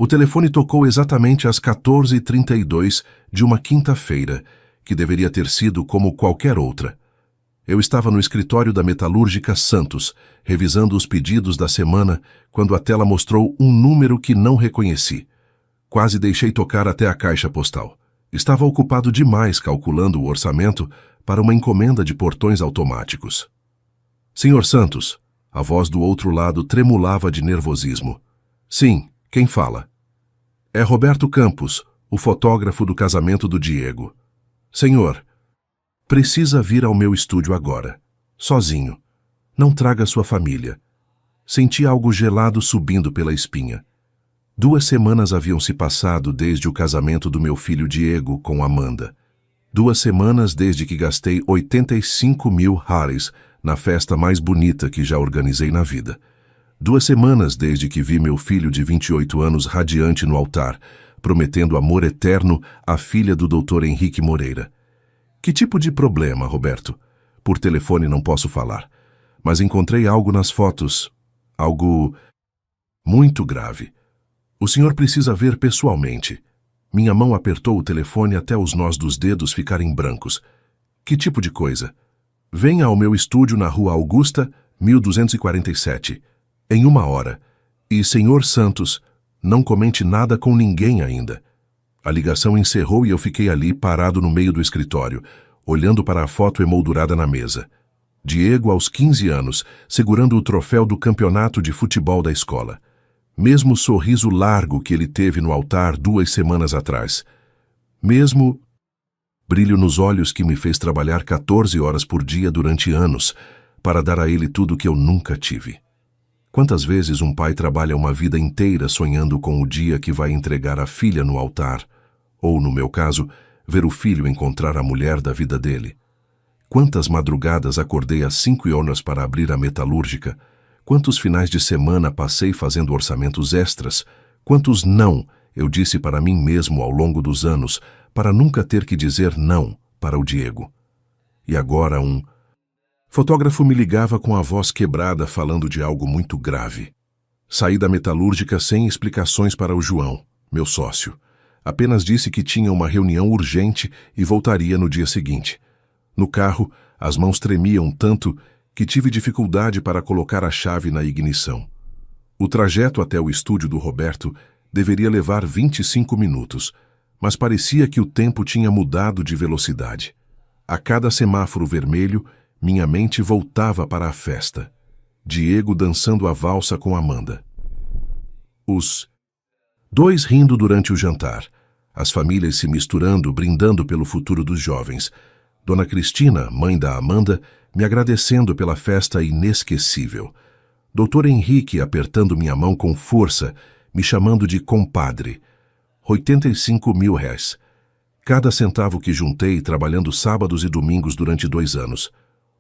O telefone tocou exatamente às 14h32 de uma quinta-feira, que deveria ter sido como qualquer outra. Eu estava no escritório da metalúrgica Santos, revisando os pedidos da semana, quando a tela mostrou um número que não reconheci. Quase deixei tocar até a caixa postal. Estava ocupado demais calculando o orçamento para uma encomenda de portões automáticos. Senhor Santos, a voz do outro lado tremulava de nervosismo. Sim, quem fala? É Roberto Campos, o fotógrafo do casamento do Diego. Senhor, precisa vir ao meu estúdio agora, sozinho. Não traga sua família. Senti algo gelado subindo pela espinha. 2 semanas haviam se passado desde o casamento do meu filho Diego com Amanda. 2 semanas desde que gastei 85.000 reais na festa mais bonita que já organizei na vida. 2 semanas desde que vi meu filho de 28 anos radiante no altar, prometendo amor eterno à filha do Dr. Henrique Moreira. Que tipo de problema, Roberto? Por telefone não posso falar, mas encontrei algo nas fotos, algo muito grave. O senhor precisa ver pessoalmente. Minha mão apertou o telefone até os nós dos dedos ficarem brancos. Que tipo de coisa? Venha ao meu estúdio na Rua Augusta, 1247. Em 1 hora. E, senhor Santos, não comente nada com ninguém ainda. A ligação encerrou e eu fiquei ali parado no meio do escritório, olhando para a foto emoldurada na mesa. Diego, aos 15 anos, segurando o troféu do campeonato de futebol da escola. Mesmo o sorriso largo que ele teve no altar 2 semanas atrás. Mesmo brilho nos olhos que me fez trabalhar 14 horas por dia durante anos para dar a ele tudo que eu nunca tive. Quantas vezes um pai trabalha uma vida inteira sonhando com o dia que vai entregar a filha no altar, ou, no meu caso, ver o filho encontrar a mulher da vida dele? Quantas madrugadas acordei às 5 horas para abrir a metalúrgica? Quantos finais de semana passei fazendo orçamentos extras? Quantos não eu disse para mim mesmo ao longo dos anos, para nunca ter que dizer não para o Diego? E agora um fotógrafo me ligava com a voz quebrada falando de algo muito grave. Saí da metalúrgica sem explicações para o João, meu sócio. Apenas disse que tinha uma reunião urgente e voltaria no dia seguinte. No carro, as mãos tremiam tanto que tive dificuldade para colocar a chave na ignição. O trajeto até o estúdio do Roberto deveria levar 25 minutos, mas parecia que o tempo tinha mudado de velocidade. A cada semáforo vermelho, minha mente voltava para a festa. Diego dançando a valsa com Amanda. Os 2 rindo durante o jantar. As famílias se misturando, brindando pelo futuro dos jovens. Dona Cristina, mãe da Amanda, me agradecendo pela festa inesquecível. Dr. Henrique apertando minha mão com força, me chamando de compadre. 85.000 reais. Cada centavo que juntei trabalhando sábados e domingos durante 2 anos.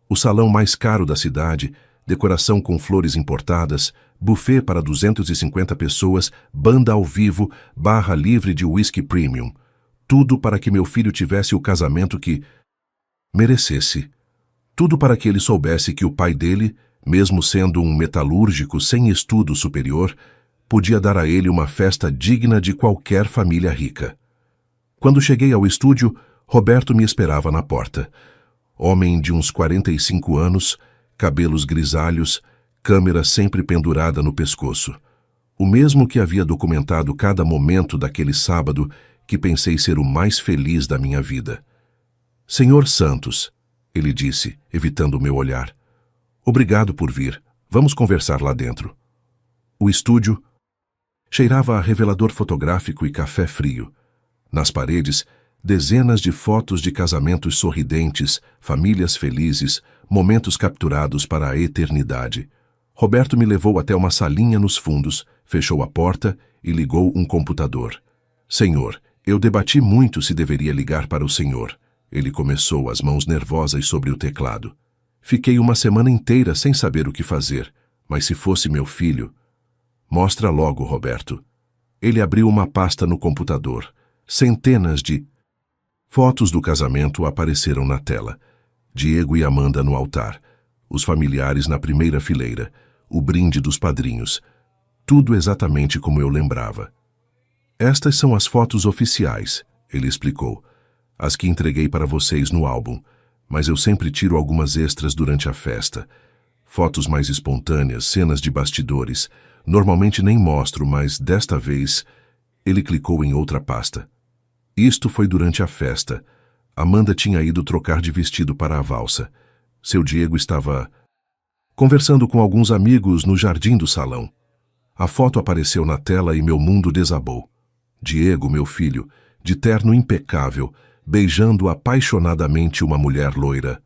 O salão mais caro da cidade, decoração com flores importadas, buffet para 250 pessoas, banda ao vivo, barra livre de whisky premium. Tudo para que meu filho tivesse o casamento que merecesse. Tudo para que ele soubesse que o pai dele, mesmo sendo um metalúrgico sem estudo superior, podia dar a ele uma festa digna de qualquer família rica. Quando cheguei ao estúdio, Roberto me esperava na porta. Homem de uns 45 anos, cabelos grisalhos, câmera sempre pendurada no pescoço. O mesmo que havia documentado cada momento daquele sábado que pensei ser o mais feliz da minha vida. Senhor Santos, ele disse, evitando o meu olhar. Obrigado por vir. Vamos conversar lá dentro. O estúdio cheirava a revelador fotográfico e café frio. Nas paredes, dezenas de fotos de casamentos sorridentes, famílias felizes, momentos capturados para a eternidade. Roberto me levou até uma salinha nos fundos, fechou a porta e ligou um computador. Senhor, eu debati muito se deveria ligar para o senhor. Ele começou, as mãos nervosas sobre o teclado. Fiquei uma semana inteira sem saber o que fazer, mas se fosse meu filho... Mostra logo, Roberto. Ele abriu uma pasta no computador. Centenas de fotos do casamento apareceram na tela. Diego e Amanda no altar. Os familiares na primeira fileira. O brinde dos padrinhos. Tudo exatamente como eu lembrava. Estas são as fotos oficiais, ele explicou. As que entreguei para vocês no álbum, mas eu sempre tiro algumas extras durante a festa. Fotos mais espontâneas, cenas de bastidores. Normalmente nem mostro, mas desta vez ele clicou em outra pasta. Isto foi durante a festa. Amanda tinha ido trocar de vestido para a valsa. Seu Diego estava conversando com alguns amigos no jardim do salão. A foto apareceu na tela e meu mundo desabou. Diego, meu filho, de terno impecável, beijando apaixonadamente uma mulher loira.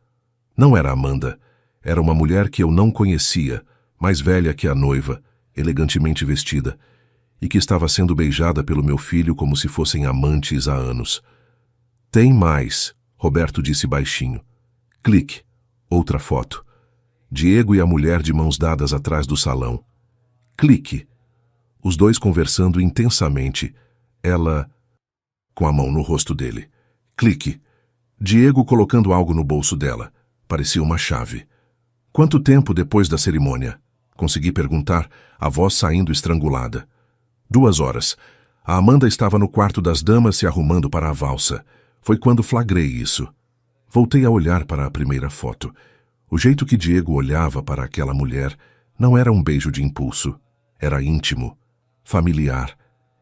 Não era Amanda. Era uma mulher que eu não conhecia, mais velha que a noiva, elegantemente vestida, e que estava sendo beijada pelo meu filho como se fossem amantes há anos. Tem mais, Roberto disse baixinho. Clique. Outra foto. Diego e a mulher de mãos dadas atrás do salão. Clique. Os dois conversando intensamente. Ela com a mão no rosto dele. Clique. Diego colocando algo no bolso dela. Parecia uma chave. Quanto tempo depois da cerimônia? Consegui perguntar, a voz saindo estrangulada. 2 horas. A Amanda estava no quarto das damas se arrumando para a valsa. Foi quando flagrei isso. Voltei a olhar para a primeira foto. O jeito que Diego olhava para aquela mulher não era um beijo de impulso. Era íntimo, familiar.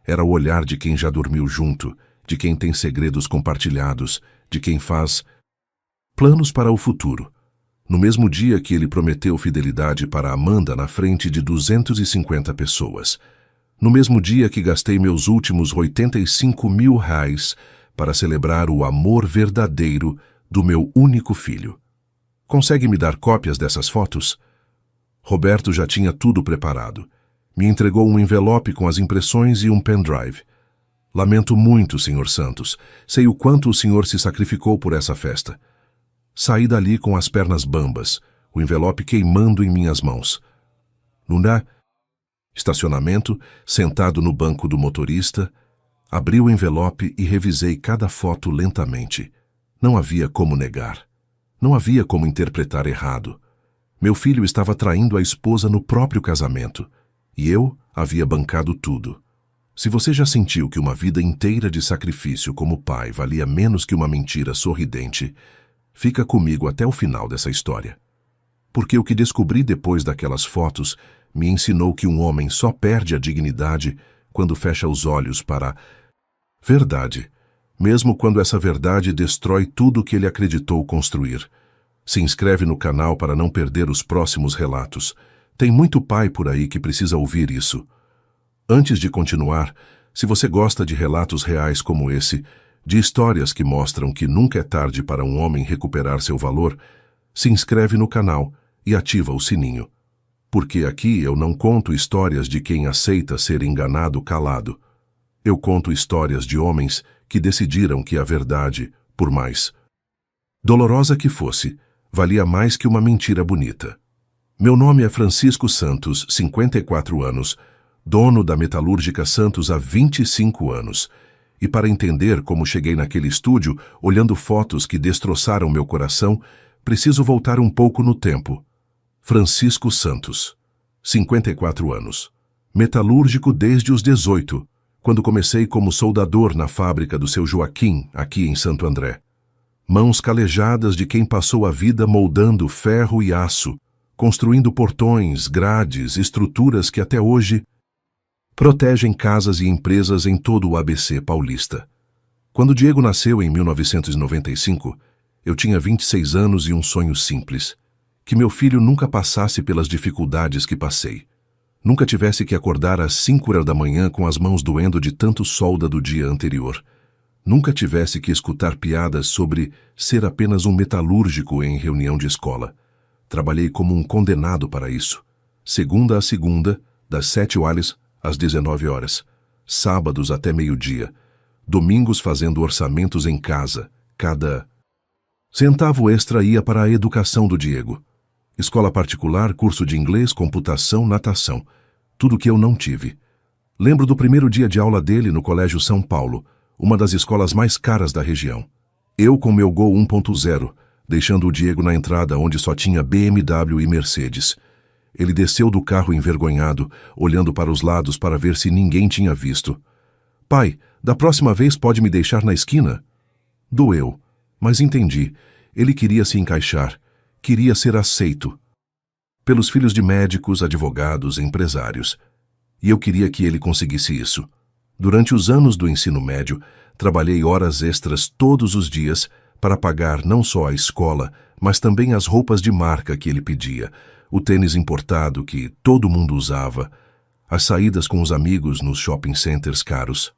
Era o olhar de quem já dormiu junto, de quem tem segredos compartilhados, de quem faz planos para o futuro. No mesmo dia que ele prometeu fidelidade para Amanda na frente de 250 pessoas. No mesmo dia que gastei meus últimos R$85.000 para celebrar o amor verdadeiro do meu único filho. Consegue me dar cópias dessas fotos? Roberto já tinha tudo preparado. Me entregou um envelope com as impressões e um pendrive. Lamento muito, Sr. Santos. Sei o quanto o senhor se sacrificou por essa festa. Saí dali com as pernas bambas, o envelope queimando em minhas mãos. No estacionamento, sentado no banco do motorista, abri o envelope e revisei cada foto lentamente. Não havia como negar. Não havia como interpretar errado. Meu filho estava traindo a esposa no próprio casamento, e eu havia bancado tudo. Se você já sentiu que uma vida inteira de sacrifício como pai valia menos que uma mentira sorridente, fica comigo até o final dessa história. Porque o que descobri depois daquelas fotos me ensinou que um homem só perde a dignidade quando fecha os olhos para a verdade, mesmo quando essa verdade destrói tudo que ele acreditou construir. Se inscreve no canal para não perder os próximos relatos. Tem muito pai por aí que precisa ouvir isso. Antes de continuar, se você gosta de relatos reais como esse, de histórias que mostram que nunca é tarde para um homem recuperar seu valor, se inscreve no canal e ativa o sininho. Porque aqui eu não conto histórias de quem aceita ser enganado calado. Eu conto histórias de homens que decidiram que a verdade, por mais dolorosa que fosse, valia mais que uma mentira bonita. Meu nome é Francisco Santos, 54 anos, dono da Metalúrgica Santos há 25 anos. E para entender como cheguei naquele estúdio, olhando fotos que destroçaram meu coração, preciso voltar um pouco no tempo. Francisco Santos, 54 anos. Metalúrgico desde os 18, quando comecei como soldador na fábrica do seu Joaquim, aqui em Santo André. Mãos calejadas de quem passou a vida moldando ferro e aço, construindo portões, grades, estruturas que até hoje protegem casas e empresas em todo o ABC paulista. Quando Diego nasceu em 1995, eu tinha 26 anos e um sonho simples: que meu filho nunca passasse pelas dificuldades que passei. Nunca tivesse que acordar às 5 da manhã com as mãos doendo de tanto solda do dia anterior. Nunca tivesse que escutar piadas sobre ser apenas um metalúrgico em reunião de escola. Trabalhei como um condenado para isso. Segunda a segunda, das 7h às 19h, sábados até meio-dia, domingos fazendo orçamentos em casa. Cada centavo extra ia para a educação do Diego. Escola particular, curso de inglês, computação, natação. Tudo que eu não tive. Lembro do primeiro dia de aula dele no Colégio São Paulo, uma das escolas mais caras da região. Eu com meu Gol 1.0, deixando o Diego na entrada onde só tinha BMW e Mercedes. Ele desceu do carro envergonhado, olhando para os lados para ver se ninguém tinha visto. Pai, da próxima vez pode me deixar na esquina? Doeu, mas entendi. Ele queria se encaixar, queria ser aceito pelos filhos de médicos, advogados, empresários. E eu queria que ele conseguisse isso. Durante os anos do ensino médio, trabalhei horas extras todos os dias para pagar não só a escola, mas também as roupas de marca que ele pedia, o tênis importado que todo mundo usava, as saídas com os amigos nos shopping centers caros.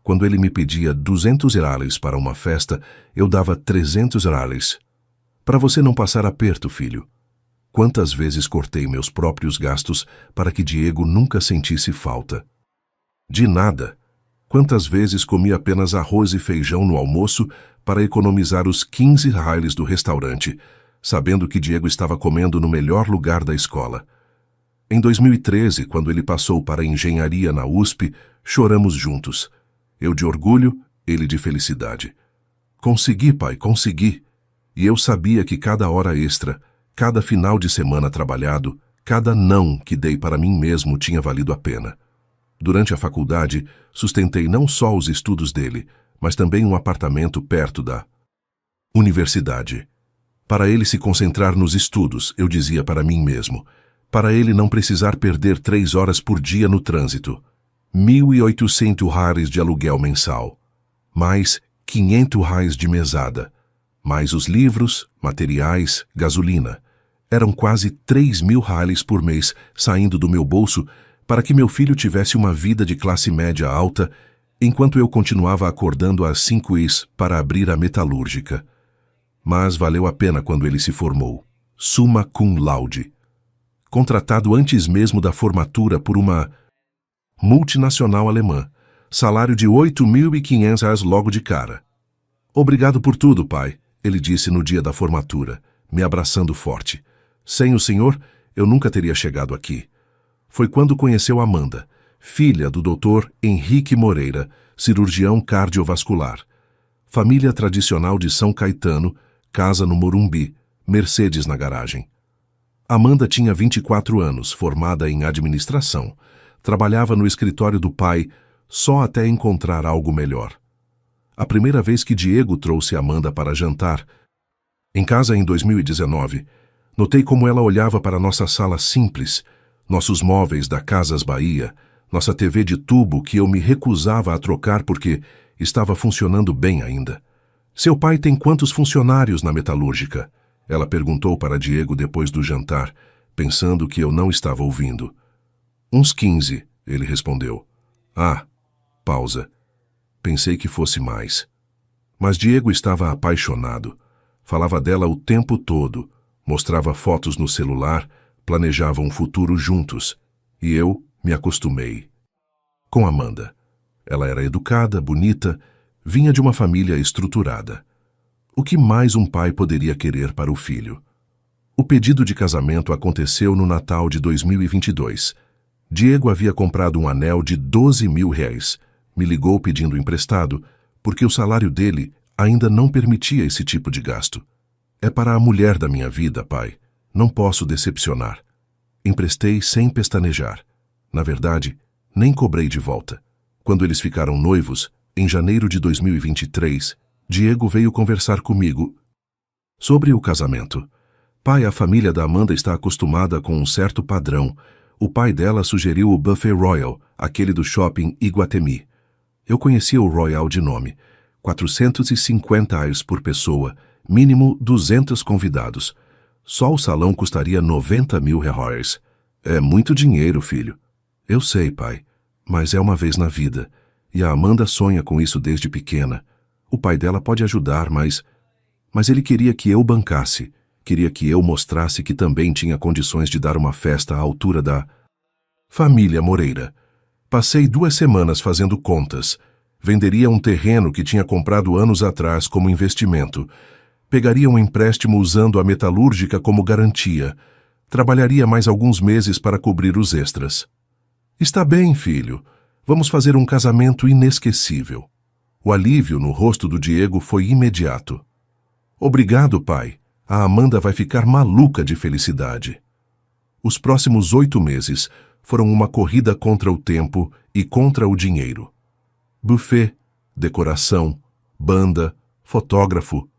Quando ele me pedia 200 reais para uma festa, eu dava 300 reais. Para você não passar aperto, filho. Quantas vezes cortei meus próprios gastos para que Diego nunca sentisse falta? De nada. Quantas vezes comi apenas arroz e feijão no almoço para economizar os 15 reais do restaurante, sabendo que Diego estava comendo no melhor lugar da escola. Em 2013, quando ele passou para a engenharia na USP, choramos juntos. Eu de orgulho, ele de felicidade. Consegui, pai, consegui. E eu sabia que cada hora extra, cada final de semana trabalhado, cada não que dei para mim mesmo tinha valido a pena. Durante a faculdade, sustentei não só os estudos dele, mas também um apartamento perto da universidade. Para ele se concentrar nos estudos, eu dizia para mim mesmo, para ele não precisar perder 3 horas por dia no trânsito. 1.800 reais de aluguel mensal, mais 500 reais de mesada, mais os livros, materiais, gasolina. Eram quase 3.000 reais por mês saindo do meu bolso para que meu filho tivesse uma vida de classe média alta, enquanto eu continuava acordando às 5h para abrir a metalúrgica. Mas valeu a pena quando ele se formou, summa cum laude. Contratado antes mesmo da formatura por uma multinacional alemã, salário de 8.500 reais logo de cara. Obrigado por tudo, pai, ele disse no dia da formatura, me abraçando forte. Sem o senhor, eu nunca teria chegado aqui. Foi quando conheceu Amanda, filha do Dr. Henrique Moreira, cirurgião cardiovascular. Família tradicional de São Caetano, casa no Morumbi, Mercedes na garagem. Amanda tinha 24 anos, formada em administração. Trabalhava no escritório do pai, só até encontrar algo melhor. A primeira vez que Diego trouxe Amanda para jantar, em casa em 2019, notei como ela olhava para nossa sala simples, nossos móveis da Casas Bahia, nossa TV de tubo que eu me recusava a trocar porque estava funcionando bem ainda. Seu pai tem quantos funcionários na metalúrgica? Ela perguntou para Diego depois do jantar, pensando que eu não estava ouvindo. Uns 15, ele respondeu. Ah, pausa. Pensei que fosse mais. Mas Diego estava apaixonado. Falava dela o tempo todo, mostrava fotos no celular, planejava um futuro juntos. E eu me acostumei. Com Amanda. Ela era educada, bonita, vinha de uma família estruturada. O que mais um pai poderia querer para o filho? O pedido de casamento aconteceu no Natal de 2022. Diego havia comprado um anel de 12.000 reais. Me ligou pedindo emprestado, porque o salário dele ainda não permitia esse tipo de gasto. É para a mulher da minha vida, pai. Não posso decepcionar. Emprestei sem pestanejar. Na verdade, nem cobrei de volta. Quando eles ficaram noivos, em janeiro de 2023, Diego veio conversar comigo sobre o casamento. Pai, a família da Amanda está acostumada com um certo padrão. O pai dela sugeriu o Buffet Royal, aquele do shopping Iguatemi. Eu conhecia o Royal de nome. 450 reais por pessoa, mínimo 200 convidados. Só o salão custaria 90.000 reais. É muito dinheiro, filho. Eu sei, pai, mas é uma vez na vida. E a Amanda sonha com isso desde pequena. O pai dela pode ajudar, mas ele queria que eu bancasse. Queria que eu mostrasse que também tinha condições de dar uma festa à altura da família Moreira. Passei 2 semanas fazendo contas. Venderia um terreno que tinha comprado anos atrás como investimento. Pegaria um empréstimo usando a metalúrgica como garantia. Trabalharia mais alguns meses para cobrir os extras. Está bem, filho. Vamos fazer um casamento inesquecível. O alívio no rosto do Diego foi imediato. Obrigado, pai. A Amanda vai ficar maluca de felicidade. Os próximos 8 meses foram uma corrida contra o tempo e contra o dinheiro. Buffet, decoração, banda, fotógrafo,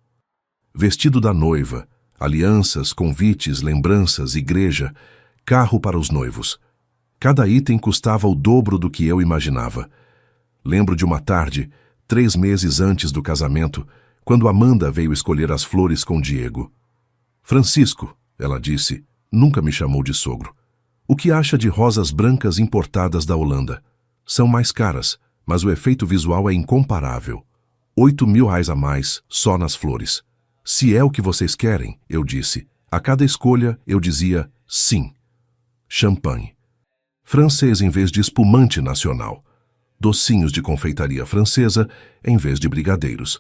vestido da noiva, alianças, convites, lembranças, igreja, carro para os noivos. Cada item custava o dobro do que eu imaginava. Lembro de uma tarde, 3 meses antes do casamento, quando Amanda veio escolher as flores com Diego. Francisco, ela disse, nunca me chamou de sogro. O que acha de rosas brancas importadas da Holanda? São mais caras, mas o efeito visual é incomparável. 8.000 reais a mais, só nas flores. Se é o que vocês querem, eu disse. A cada escolha, eu dizia sim. Champanhe. Francês em vez de espumante nacional. Docinhos de confeitaria francesa em vez de brigadeiros.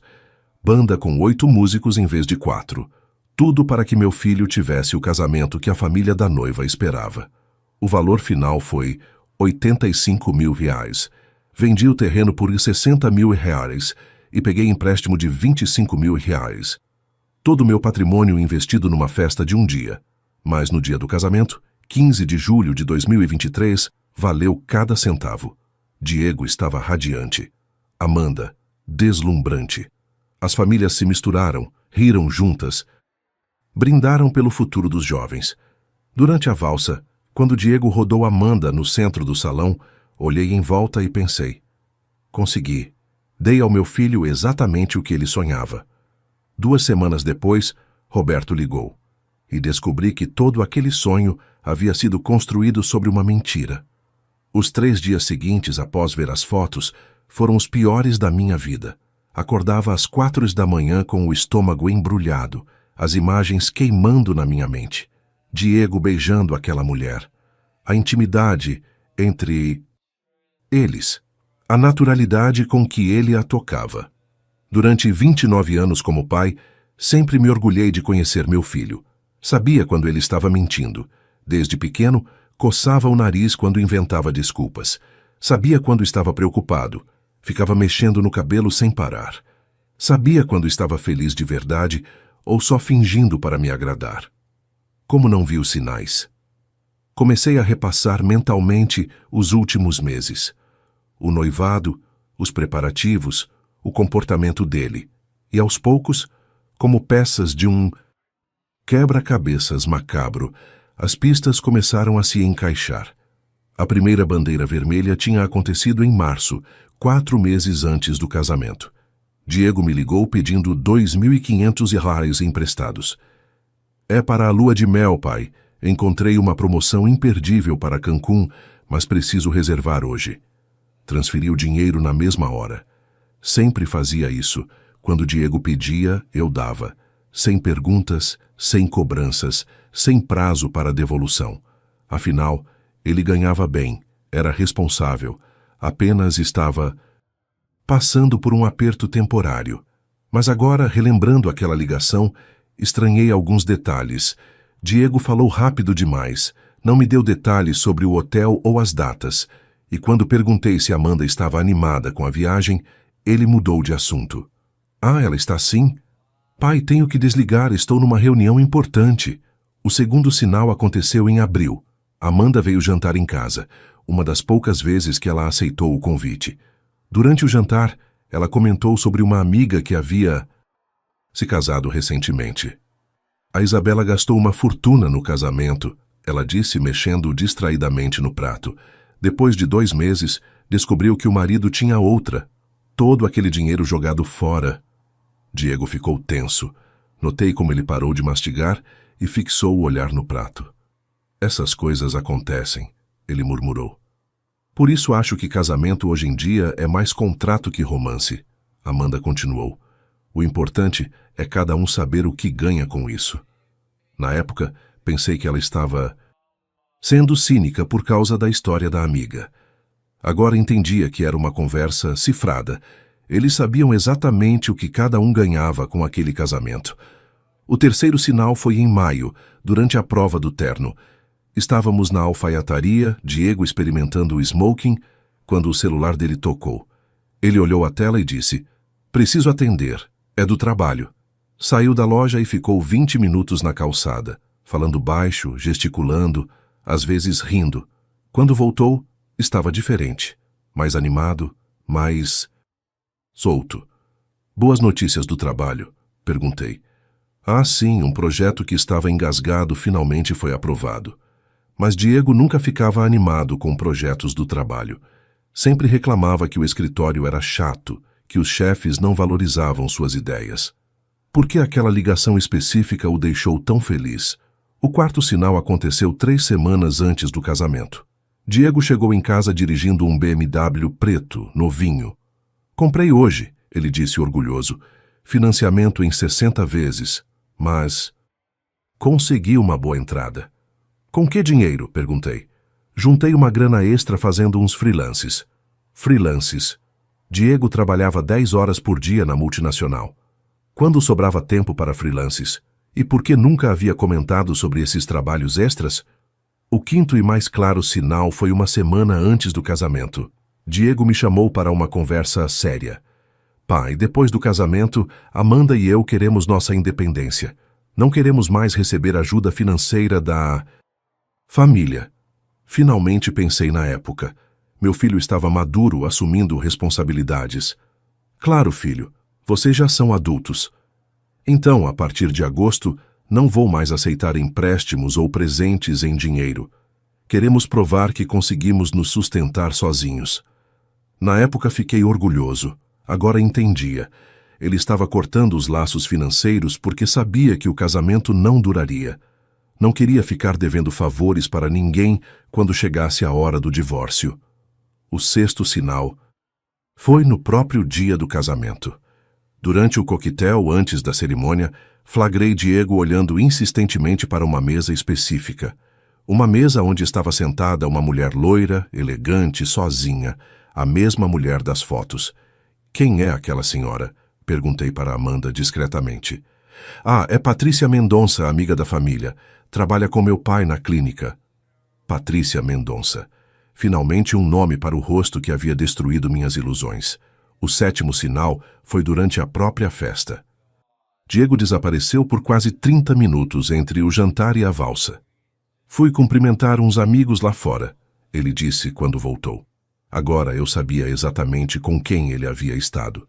Banda com 8 músicos em vez de 4. Tudo para que meu filho tivesse o casamento que a família da noiva esperava. O valor final foi 85.000 reais. Vendi o terreno por 60.000 reais e peguei empréstimo de 25.000 reais. Todo o meu patrimônio investido numa festa de um dia. Mas no dia do casamento, 15 de julho de 2023, valeu cada centavo. Diego estava radiante. Amanda, deslumbrante. As famílias se misturaram, riram juntas, brindaram pelo futuro dos jovens. Durante a valsa, quando Diego rodou Amanda no centro do salão, olhei em volta e pensei. Consegui. Dei ao meu filho exatamente o que ele sonhava. 2 semanas depois, Roberto ligou. E descobri que todo aquele sonho havia sido construído sobre uma mentira. Os 3 dias seguintes, após ver as fotos, foram os piores da minha vida. Acordava às 4 da manhã com o estômago embrulhado, as imagens queimando na minha mente. Diego beijando aquela mulher. A intimidade entre eles. A naturalidade com que ele a tocava. Durante 29 anos como pai, sempre me orgulhei de conhecer meu filho. Sabia quando ele estava mentindo. Desde pequeno, coçava o nariz quando inventava desculpas. Sabia quando estava preocupado. Ficava mexendo no cabelo sem parar. Sabia quando estava feliz de verdade ou só fingindo para me agradar. Como não vi os sinais? Comecei a repassar mentalmente os últimos meses. O noivado, os preparativos, o comportamento dele. E aos poucos, como peças de um quebra-cabeças macabro, as pistas começaram a se encaixar. A primeira bandeira vermelha tinha acontecido em março, 4 meses antes do casamento. Diego me ligou pedindo 2.500 reais emprestados. É para a lua de mel, pai. Encontrei uma promoção imperdível para Cancún, mas preciso reservar hoje. Transferi o dinheiro na mesma hora. Sempre fazia isso. Quando Diego pedia, eu dava. Sem perguntas, sem cobranças, sem prazo para devolução. Afinal, ele ganhava bem, era responsável, apenas estava passando por um aperto temporário. Mas agora, relembrando aquela ligação, estranhei alguns detalhes. Diego falou rápido demais, não me deu detalhes sobre o hotel ou as datas, e quando perguntei se Amanda estava animada com a viagem, ele mudou de assunto. Ah, ela está sim? Pai, tenho que desligar, estou numa reunião importante. O segundo sinal aconteceu em abril. Amanda veio jantar em casa, uma das poucas vezes que ela aceitou o convite. Durante o jantar, ela comentou sobre uma amiga que havia se casado recentemente. A Isabela gastou uma fortuna no casamento, ela disse mexendo distraidamente no prato. Depois de 2 meses, descobriu que o marido tinha outra. Todo aquele dinheiro jogado fora. Diego ficou tenso. Notei como ele parou de mastigar e fixou o olhar no prato. Essas coisas acontecem, ele murmurou. Por isso acho que casamento hoje em dia é mais contrato que romance. Amanda continuou. O importante é cada um saber o que ganha com isso. Na época, pensei que ela estava sendo cínica por causa da história da amiga. Agora entendia que era uma conversa cifrada. Eles sabiam exatamente o que cada um ganhava com aquele casamento. O terceiro sinal foi em maio, durante a prova do terno. Estávamos na alfaiataria, Diego experimentando o smoking, quando o celular dele tocou. Ele olhou a tela e disse, "Preciso atender, é do trabalho." Saiu da loja e ficou 20 minutos na calçada, falando baixo, gesticulando, às vezes rindo. Quando voltou, estava diferente, mais animado, mais Solto. Boas notícias do trabalho? Perguntei. Ah, sim, um projeto que estava engasgado finalmente foi aprovado. Mas Diego nunca ficava animado com projetos do trabalho. Sempre reclamava que o escritório era chato, que os chefes não valorizavam suas ideias. Por que aquela ligação específica o deixou tão feliz? O quarto sinal aconteceu 3 semanas antes do casamento. Diego chegou em casa dirigindo um BMW preto, novinho. Comprei hoje, ele disse orgulhoso. Financiamento em 60 vezes. Mas consegui uma boa entrada. Com que dinheiro? Perguntei. Juntei uma grana extra fazendo uns freelances. Freelances. Diego trabalhava 10 horas por dia na multinacional. Quando sobrava tempo para freelances? E por que nunca havia comentado sobre esses trabalhos extras? O quinto e mais claro sinal foi uma semana antes do casamento. Diego me chamou para uma conversa séria. Pai, depois do casamento, Amanda e eu queremos nossa independência. Não queremos mais receber ajuda financeira da família. Finalmente pensei na época. Meu filho estava maduro, assumindo responsabilidades. Claro, filho, vocês já são adultos. Então, a partir de agosto, não vou mais aceitar empréstimos ou presentes em dinheiro. Queremos provar que conseguimos nos sustentar sozinhos. Na época fiquei orgulhoso. Agora entendia. Ele estava cortando os laços financeiros porque sabia que o casamento não duraria. Não queria ficar devendo favores para ninguém quando chegasse a hora do divórcio. O sexto sinal foi no próprio dia do casamento. Durante o coquetel, antes da cerimônia, flagrei Diego olhando insistentemente para uma mesa específica. Uma mesa onde estava sentada uma mulher loira, elegante, sozinha, a mesma mulher das fotos. Quem é aquela senhora? Perguntei para Amanda discretamente. Ah, é Patrícia Mendonça, amiga da família. Trabalha com meu pai na clínica. Patrícia Mendonça. Finalmente um nome para o rosto que havia destruído minhas ilusões. O sétimo sinal foi durante a própria festa. Diego desapareceu por quase 30 minutos entre o jantar e a valsa. Fui cumprimentar uns amigos lá fora, ele disse quando voltou. Agora eu sabia exatamente com quem ele havia estado.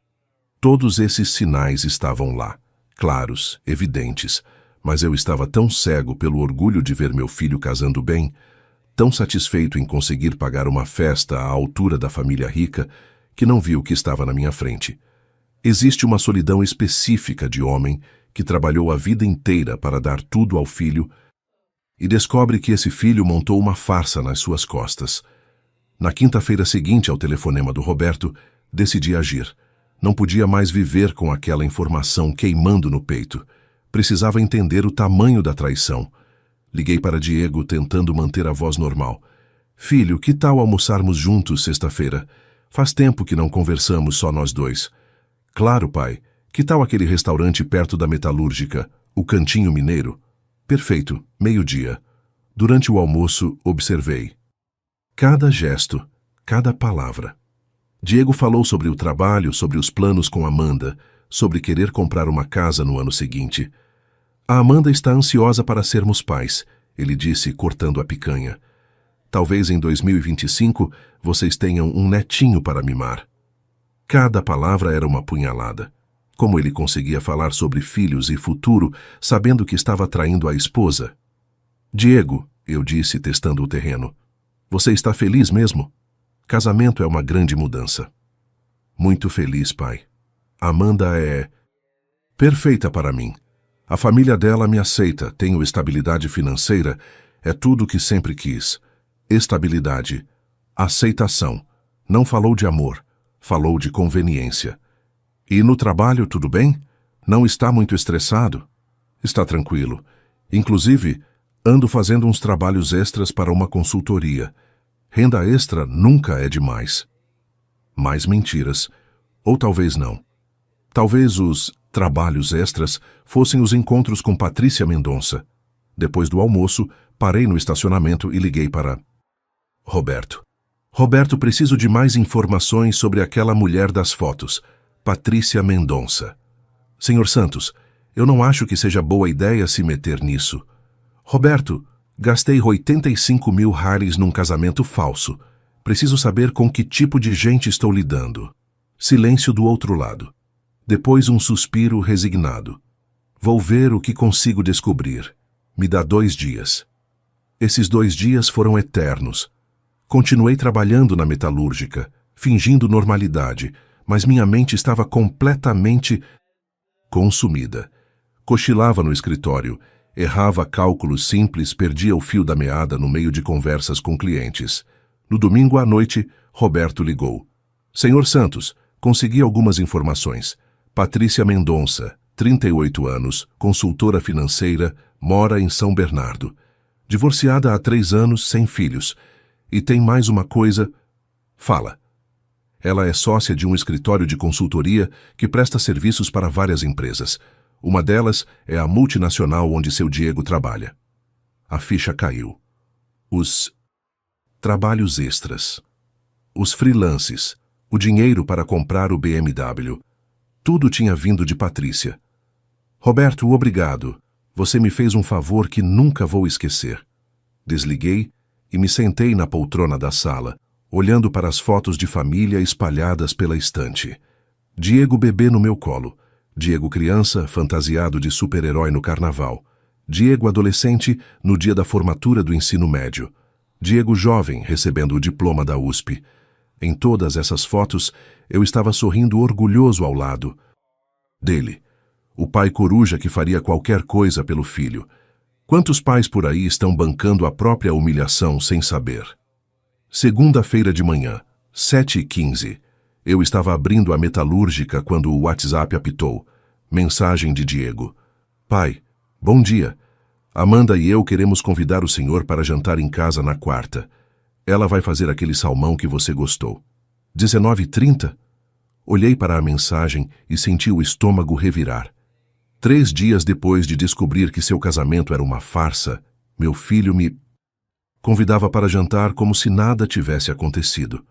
Todos esses sinais estavam lá, claros, evidentes, mas eu estava tão cego pelo orgulho de ver meu filho casando bem, tão satisfeito em conseguir pagar uma festa à altura da família rica, que não vi o que estava na minha frente. Existe uma solidão específica de homem que trabalhou a vida inteira para dar tudo ao filho e descobre que esse filho montou uma farsa nas suas costas. Na quinta-feira seguinte ao telefonema do Roberto, decidi agir. Não podia mais viver com aquela informação queimando no peito. Precisava entender o tamanho da traição. Liguei para Diego, tentando manter a voz normal. Filho, que tal almoçarmos juntos sexta-feira? Faz tempo que não conversamos só nós dois. Claro, pai. Que tal aquele restaurante perto da Metalúrgica, o Cantinho Mineiro? Perfeito, 12h. Durante o almoço, observei. Cada gesto, cada palavra. Diego falou sobre o trabalho, sobre os planos com Amanda, sobre querer comprar uma casa no ano seguinte. A Amanda está ansiosa para sermos pais, ele disse, cortando a picanha. Talvez em 2025 vocês tenham um netinho para mimar. Cada palavra era uma punhalada. Como ele conseguia falar sobre filhos e futuro, sabendo que estava traindo a esposa? Diego, eu disse, testando o terreno. Você está feliz mesmo? Casamento é uma grande mudança. Muito feliz, pai. Amanda é perfeita para mim. A família dela me aceita, tenho estabilidade financeira, é tudo o que sempre quis. Estabilidade. Aceitação. Não falou de amor, falou de conveniência. E no trabalho, tudo bem? Não está muito estressado? Está tranquilo. Inclusive, ando fazendo uns trabalhos extras para uma consultoria. Renda extra nunca é demais. Mais mentiras. Ou talvez não. Talvez os trabalhos extras fossem os encontros com Patrícia Mendonça. Depois do almoço, parei no estacionamento e liguei para Roberto. Roberto, preciso de mais informações sobre aquela mulher das fotos, Patrícia Mendonça. Senhor Santos, eu não acho que seja boa ideia se meter nisso. Roberto, gastei 85 mil reais num casamento falso. Preciso saber com que tipo de gente estou lidando. Silêncio do outro lado. Depois um suspiro resignado. Vou ver o que consigo descobrir. Me dá 2 dias. Esses 2 dias foram eternos. Continuei trabalhando na metalúrgica, fingindo normalidade, mas minha mente estava completamente consumida. Cochilava no escritório, errava cálculos simples, perdia o fio da meada no meio de conversas com clientes. No domingo à noite, Roberto ligou. Senhor Santos, consegui algumas informações. Patrícia Mendonça, 38 anos, consultora financeira, mora em São Bernardo. Divorciada há 3 anos, sem filhos. E tem mais uma coisa... Fala. Ela é sócia de um escritório de consultoria que presta serviços para várias empresas. Uma delas é a multinacional onde seu Diego trabalha. A ficha caiu. Os trabalhos extras. Os freelances. O dinheiro para comprar o BMW. Tudo tinha vindo de Patrícia. Roberto, obrigado. Você me fez um favor que nunca vou esquecer. Desliguei e me sentei na poltrona da sala, olhando para as fotos de família espalhadas pela estante. Diego bebê no meu colo. Diego criança, fantasiado de super-herói no carnaval. Diego adolescente, no dia da formatura do ensino médio. Diego jovem, recebendo o diploma da USP. Em todas essas fotos, eu estava sorrindo orgulhoso ao lado dele. O pai coruja que faria qualquer coisa pelo filho. Quantos pais por aí estão bancando a própria humilhação sem saber? Segunda-feira de manhã, 7h15. Eu estava abrindo a metalúrgica quando o WhatsApp apitou. Mensagem de Diego. Pai, bom dia. Amanda e eu queremos convidar o senhor para jantar em casa na quarta. Ela vai fazer aquele salmão que você gostou. 19h30? Olhei para a mensagem e senti o estômago revirar. 3 dias depois de descobrir que seu casamento era uma farsa, meu filho me convidava para jantar como se nada tivesse acontecido.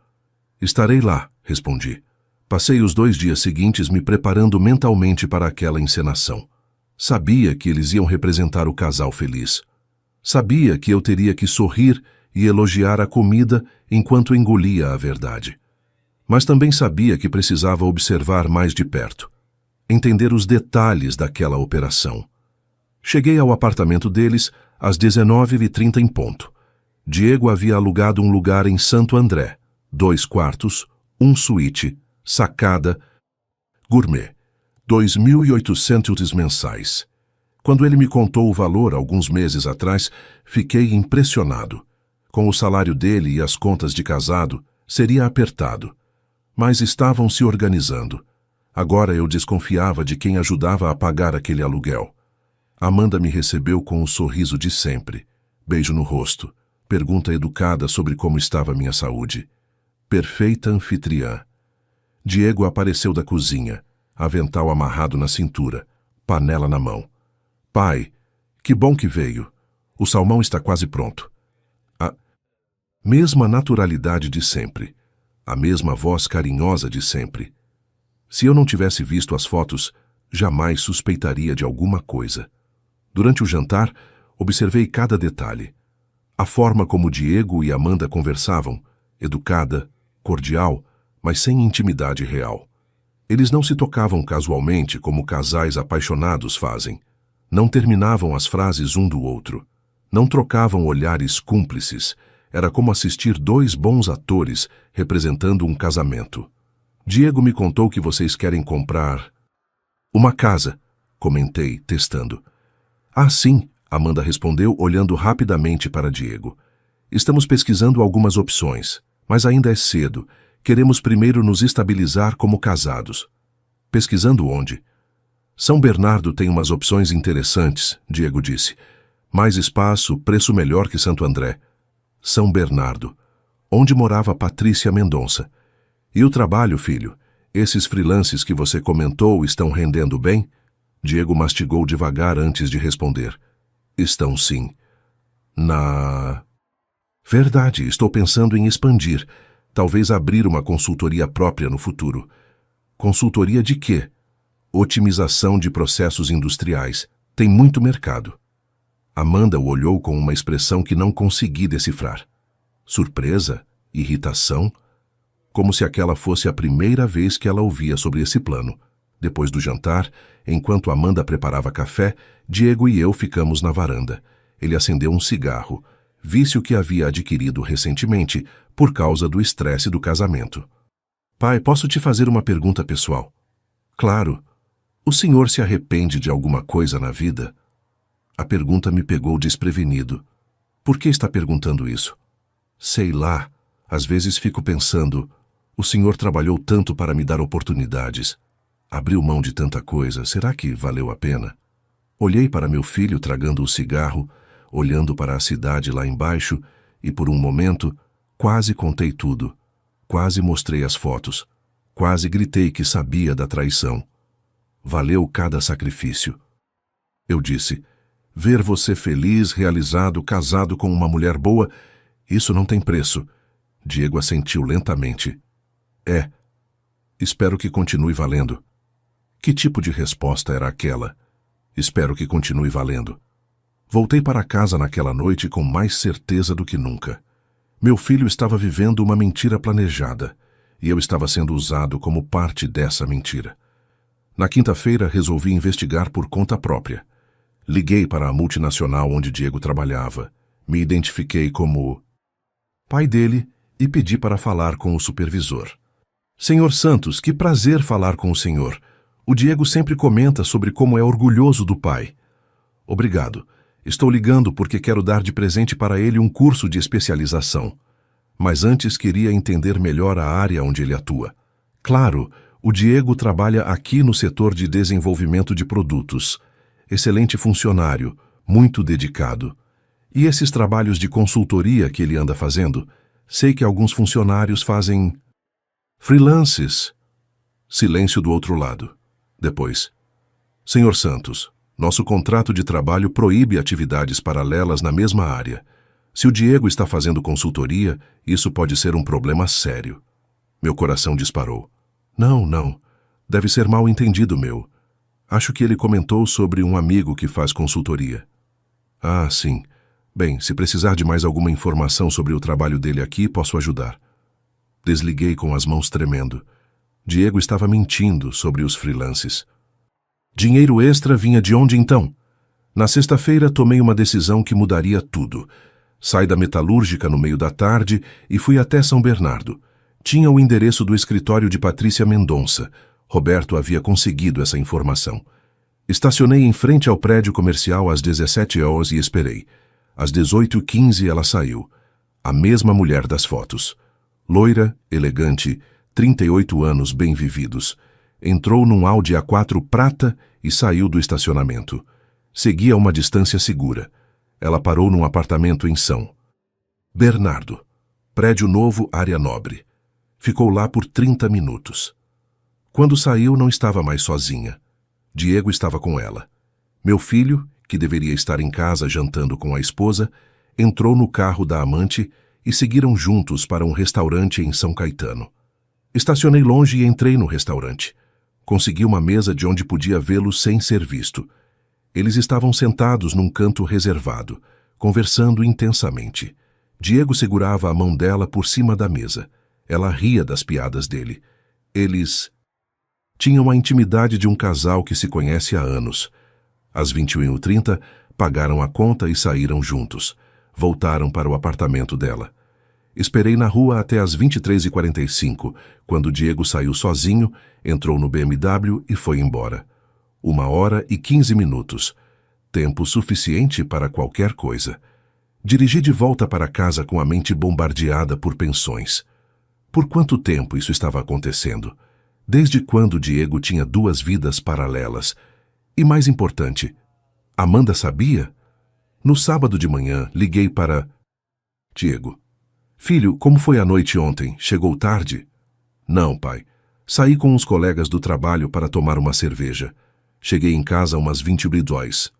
Estarei lá, respondi. Passei os 2 dias seguintes me preparando mentalmente para aquela encenação. Sabia que eles iam representar o casal feliz. Sabia que eu teria que sorrir e elogiar a comida enquanto engolia a verdade. Mas também sabia que precisava observar mais de perto, entender os detalhes daquela operação. Cheguei ao apartamento deles às 19h30 em ponto. Diego havia alugado um lugar em Santo André, 2 quartos, 1 suíte, sacada, gourmet, 2.800 mensais. Quando ele me contou o valor alguns meses atrás, fiquei impressionado. Com o salário dele e as contas de casado, seria apertado. Mas estavam se organizando. Agora eu desconfiava de quem ajudava a pagar aquele aluguel. Amanda me recebeu com o sorriso de sempre. Beijo no rosto. Pergunta educada sobre como estava minha saúde. Perfeita anfitriã. Diego apareceu da cozinha, avental amarrado na cintura, panela na mão. Pai, que bom que veio. O salmão está quase pronto. A mesma naturalidade de sempre. A mesma voz carinhosa de sempre. Se eu não tivesse visto as fotos, jamais suspeitaria de alguma coisa. Durante o jantar, observei cada detalhe. A forma como Diego e Amanda conversavam, educada, cordial, mas sem intimidade real. Eles não se tocavam casualmente como casais apaixonados fazem. Não terminavam as frases um do outro. Não trocavam olhares cúmplices. Era como assistir 2 bons atores representando um casamento. Diego me contou que vocês querem comprar uma casa, comentei, testando. Ah, sim, Amanda respondeu, olhando rapidamente para Diego. Estamos pesquisando algumas opções, mas ainda é cedo. Queremos primeiro nos estabilizar como casados. Pesquisando onde? São Bernardo tem umas opções interessantes, Diego disse. Mais espaço, preço melhor que Santo André. São Bernardo, onde morava Patrícia Mendonça. E o trabalho, filho? Esses freelances que você comentou estão rendendo bem? Diego mastigou devagar antes de responder. Estão sim. Verdade, estou pensando em expandir. Talvez abrir uma consultoria própria no futuro. Consultoria de quê? Otimização de processos industriais. Tem muito mercado. Amanda o olhou com uma expressão que não consegui decifrar. Surpresa? Irritação? como se aquela fosse a primeira vez que ela ouvia sobre esse plano. Depois do jantar, enquanto Amanda preparava café, Diego e eu ficamos na varanda. Ele acendeu um cigarro, vício que havia adquirido recentemente por causa do estresse do casamento. Pai, posso te fazer uma pergunta pessoal? Claro. O senhor se arrepende de alguma coisa na vida? A pergunta me pegou desprevenido. Por que está perguntando isso? Sei lá. Às vezes fico pensando, o senhor trabalhou tanto para me dar oportunidades. Abriu mão de tanta coisa, será que valeu a pena? Olhei para meu filho tragando o cigarro, olhando para a cidade lá embaixo, e por um momento, quase contei tudo. Quase mostrei as fotos. Quase gritei que sabia da traição. Valeu cada sacrifício. Eu disse, ver você feliz, realizado, casado com uma mulher boa, isso não tem preço. Diego assentiu lentamente. É. Espero que continue valendo. Que tipo de resposta era aquela? Espero que continue valendo. Voltei para casa naquela noite com mais certeza do que nunca. Meu filho estava vivendo uma mentira planejada, e eu estava sendo usado como parte dessa mentira. Na quinta-feira, resolvi investigar por conta própria. Liguei para a multinacional onde Diego trabalhava. Me identifiquei como pai dele e pedi para falar com o supervisor. Senhor Santos, que prazer falar com o senhor. O Diego sempre comenta sobre como é orgulhoso do pai. Obrigado. Estou ligando porque quero dar de presente para ele um curso de especialização. Mas antes queria entender melhor a área onde ele atua. Claro, o Diego trabalha aqui no setor de desenvolvimento de produtos. Excelente funcionário, muito dedicado. E esses trabalhos de consultoria que ele anda fazendo? Sei que alguns funcionários fazem freelances. Silêncio do outro lado. Depois. Senhor Santos, nosso contrato de trabalho proíbe atividades paralelas na mesma área. Se o Diego está fazendo consultoria, isso pode ser um problema sério. Meu coração disparou. Não. Deve ser mal entendido meu. Acho que ele comentou sobre um amigo que faz consultoria. Ah, sim. Bem, se precisar de mais alguma informação sobre o trabalho dele aqui, posso ajudar. Desliguei com as mãos tremendo. Diego estava mentindo sobre os freelances. Dinheiro extra vinha de onde então? Na sexta-feira tomei uma decisão que mudaria tudo. Saí da metalúrgica no meio da tarde e fui até São Bernardo. Tinha o endereço do escritório de Patrícia Mendonça. Roberto havia conseguido essa informação. Estacionei em frente ao prédio comercial às 17 horas e esperei. Às 18h15 ela saiu. A mesma mulher das fotos. Loira, elegante, 38 anos bem vividos. Entrou num Audi A4 prata e saiu do estacionamento. Seguia uma distância segura. Ela parou num apartamento em São Bernardo. Prédio novo, área nobre. Ficou lá por 30 minutos. Quando saiu, não estava mais sozinha. Diego estava com ela. Meu filho, que deveria estar em casa jantando com a esposa, entrou no carro da amante e seguiram juntos para um restaurante em São Caetano. Estacionei longe e entrei no restaurante. Consegui uma mesa de onde podia vê-los sem ser visto. Eles estavam sentados num canto reservado, conversando intensamente. Diego segurava a mão dela por cima da mesa. Ela ria das piadas dele. Eles tinham a intimidade de um casal que se conhece há anos. Às 21h30, pagaram a conta e saíram juntos. Voltaram para o apartamento dela. Esperei na rua até às 23h45, quando Diego saiu sozinho, entrou no BMW e foi embora. 1h15. Tempo suficiente para qualquer coisa. Dirigi de volta para casa com a mente bombardeada por pensões. Por quanto tempo isso estava acontecendo? Desde quando Diego tinha duas vidas paralelas? E mais importante, Amanda sabia? No sábado de manhã, liguei para Diego. Filho, como foi a noite ontem? Chegou tarde? Não, pai. Saí com uns colegas do trabalho para tomar uma cerveja. Cheguei em casa umas 22h.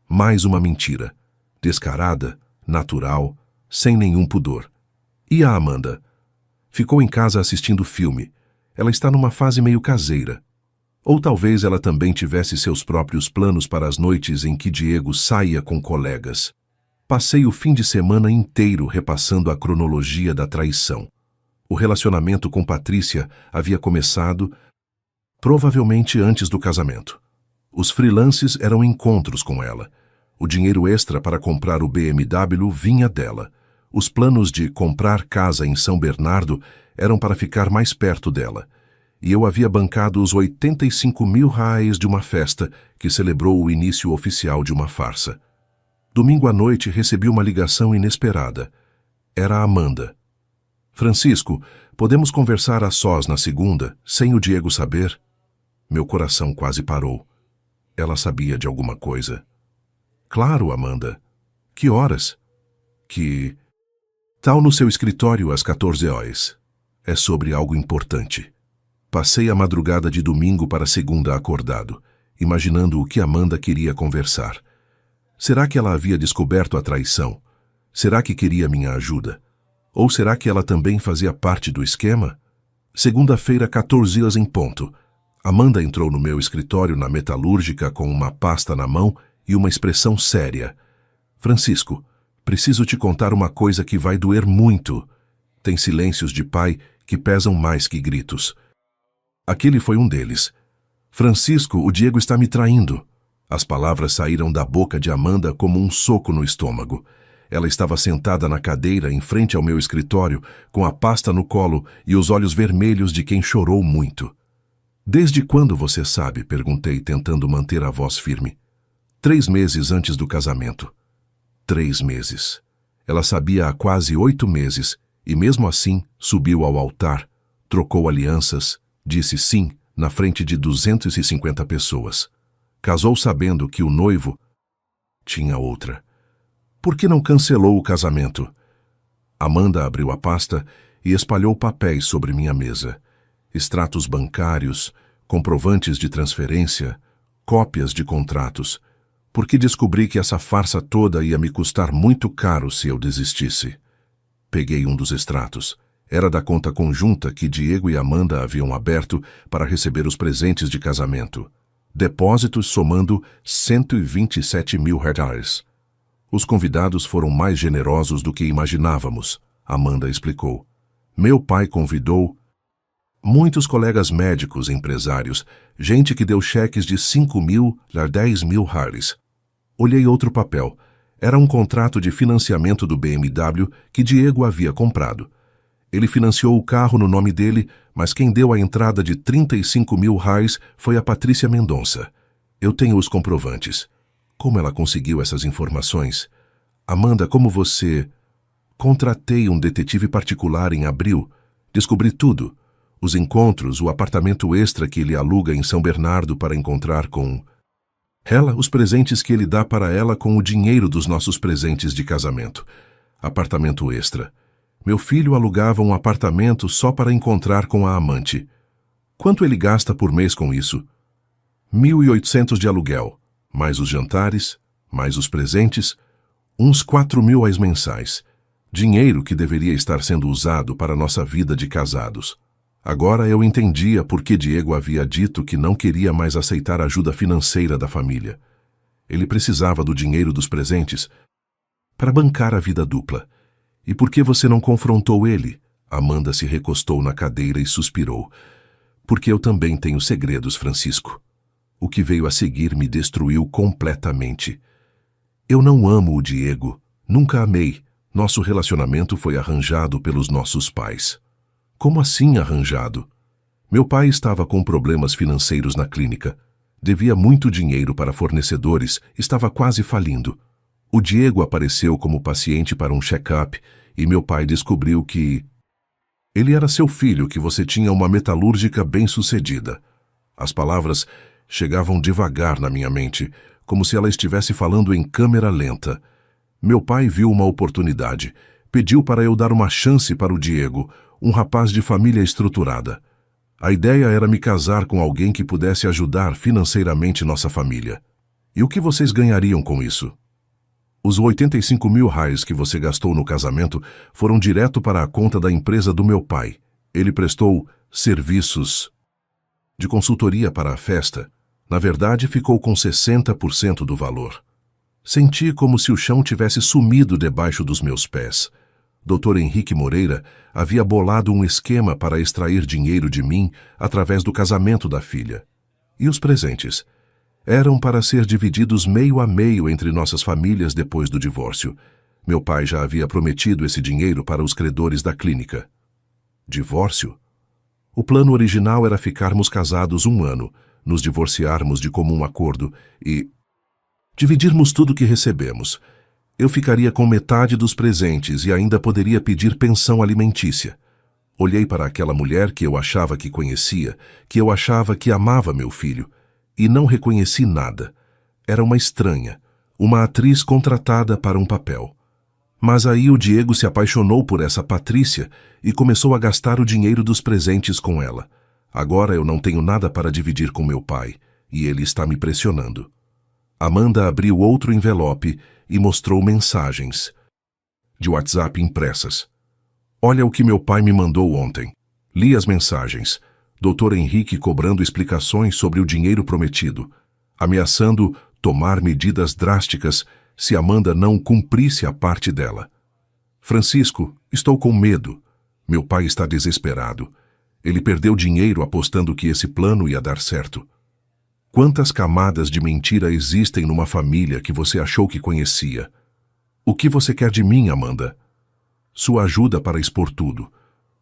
Mais uma mentira. Descarada, natural, sem nenhum pudor. E a Amanda? Ficou em casa assistindo filme. Ela está numa fase meio caseira. Ou talvez ela também tivesse seus próprios planos para as noites em que Diego saía com colegas. Passei o fim de semana inteiro repassando a cronologia da traição. O relacionamento com Patrícia havia começado provavelmente antes do casamento. Os freelances eram encontros com ela. O dinheiro extra para comprar o BMW vinha dela. Os planos de comprar casa em São Bernardo eram para ficar mais perto dela. E eu havia bancado os R$ 85.000 de uma festa que celebrou o início oficial de uma farsa. Domingo à noite recebi uma ligação inesperada. Era a Amanda. Francisco, podemos conversar a sós na segunda, sem o Diego saber? Meu coração quase parou. Ela sabia de alguma coisa. Claro, Amanda. Que horas? Que... Tal no seu escritório às 14 horas. É sobre algo importante. Passei a madrugada de domingo para segunda acordado, imaginando o que Amanda queria conversar. Será que ela havia descoberto a traição? Será que queria minha ajuda? Ou será que ela também fazia parte do esquema? Segunda-feira, 14 horas em ponto. Amanda entrou no meu escritório na metalúrgica com uma pasta na mão e uma expressão séria. Francisco, preciso te contar uma coisa que vai doer muito. Tem silêncios de pai que pesam mais que gritos. Aquele foi um deles. Francisco, o Diego está me traindo. As palavras saíram da boca de Amanda como um soco no estômago. Ela estava sentada na cadeira em frente ao meu escritório, com a pasta no colo e os olhos vermelhos de quem chorou muito. Desde quando você sabe? Perguntei, tentando manter a voz firme. 3 meses antes do casamento. 3 meses. Ela sabia há quase 8 meses, e mesmo assim subiu ao altar, trocou alianças, disse sim na frente de 250 pessoas. Casou sabendo que o noivo tinha outra. Por que não cancelou o casamento? Amanda abriu a pasta e espalhou papéis sobre minha mesa. Extratos bancários, comprovantes de transferência, cópias de contratos, porque descobri que essa farsa toda ia me custar muito caro se eu desistisse. Peguei um dos extratos. Era da conta conjunta que Diego e Amanda haviam aberto para receber os presentes de casamento. Depósitos somando R$ 127.000. Os convidados foram mais generosos do que imaginávamos, Amanda explicou. Meu pai convidou muitos colegas médicos, empresários, gente que deu cheques de 5.000 a 10.000 reais. Olhei outro papel. Era um contrato de financiamento do BMW que Diego havia comprado. Ele financiou o carro no nome dele, mas quem deu a entrada de R$ 35.000 foi a Patrícia Mendonça. Eu tenho os comprovantes. Como ela conseguiu essas informações? Amanda, como você... Contratei um detetive particular em abril. Descobri tudo. Os encontros, o apartamento extra que ele aluga em São Bernardo para encontrar com ela, os presentes que ele dá para ela com o dinheiro dos nossos presentes de casamento. Apartamento extra. Meu filho alugava um apartamento só para encontrar com a amante. Quanto ele gasta por mês com isso? 1.800 de aluguel, mais os jantares, mais os presentes, uns 4.000 mensais. Dinheiro que deveria estar sendo usado para nossa vida de casados. Agora eu entendia por que Diego havia dito que não queria mais aceitar a ajuda financeira da família. Ele precisava do dinheiro dos presentes para bancar a vida dupla. E por que você não confrontou ele? Amanda se recostou na cadeira e suspirou. Porque eu também tenho segredos, Francisco. O que veio a seguir me destruiu completamente. Eu não amo o Diego. Nunca amei. Nosso relacionamento foi arranjado pelos nossos pais. Como assim arranjado? Meu pai estava com problemas financeiros na clínica. Devia muito dinheiro para fornecedores, estava quase falindo. O Diego apareceu como paciente para um check-up e meu pai descobriu que ele era seu filho, que você tinha uma metalúrgica bem-sucedida. As palavras chegavam devagar na minha mente, como se ela estivesse falando em câmera lenta. Meu pai viu uma oportunidade. Pediu para eu dar uma chance para o Diego, um rapaz de família estruturada. A ideia era me casar com alguém que pudesse ajudar financeiramente nossa família. E o que vocês ganhariam com isso? Os R$ 85.000 que você gastou no casamento foram direto para a conta da empresa do meu pai. Ele prestou serviços de consultoria para a festa. Na verdade, ficou com 60% do valor. Senti como se o chão tivesse sumido debaixo dos meus pés. Dr. Henrique Moreira havia bolado um esquema para extrair dinheiro de mim através do casamento da filha. E os presentes? Eram para ser divididos meio a meio entre nossas famílias depois do divórcio. Meu pai já havia prometido esse dinheiro para os credores da clínica. Divórcio? O plano original era ficarmos casados 1 ano, nos divorciarmos de comum acordo e dividirmos tudo que recebemos. Eu ficaria com metade dos presentes e ainda poderia pedir pensão alimentícia. Olhei para aquela mulher que eu achava que conhecia, que eu achava que amava meu filho, e não reconheci nada. Era uma estranha, uma atriz contratada para um papel. Mas aí o Diego se apaixonou por essa Patrícia e começou a gastar o dinheiro dos presentes com ela. Agora eu não tenho nada para dividir com meu pai, e ele está me pressionando. Amanda abriu outro envelope e mostrou mensagens de WhatsApp impressas. Olha o que meu pai me mandou ontem. Li as mensagens. Dr. Henrique cobrando explicações sobre o dinheiro prometido, ameaçando tomar medidas drásticas se Amanda não cumprisse a parte dela. Francisco, estou com medo. Meu pai está desesperado. Ele perdeu dinheiro apostando que esse plano ia dar certo. Quantas camadas de mentira existem numa família que você achou que conhecia? O que você quer de mim, Amanda? Sua ajuda para expor tudo.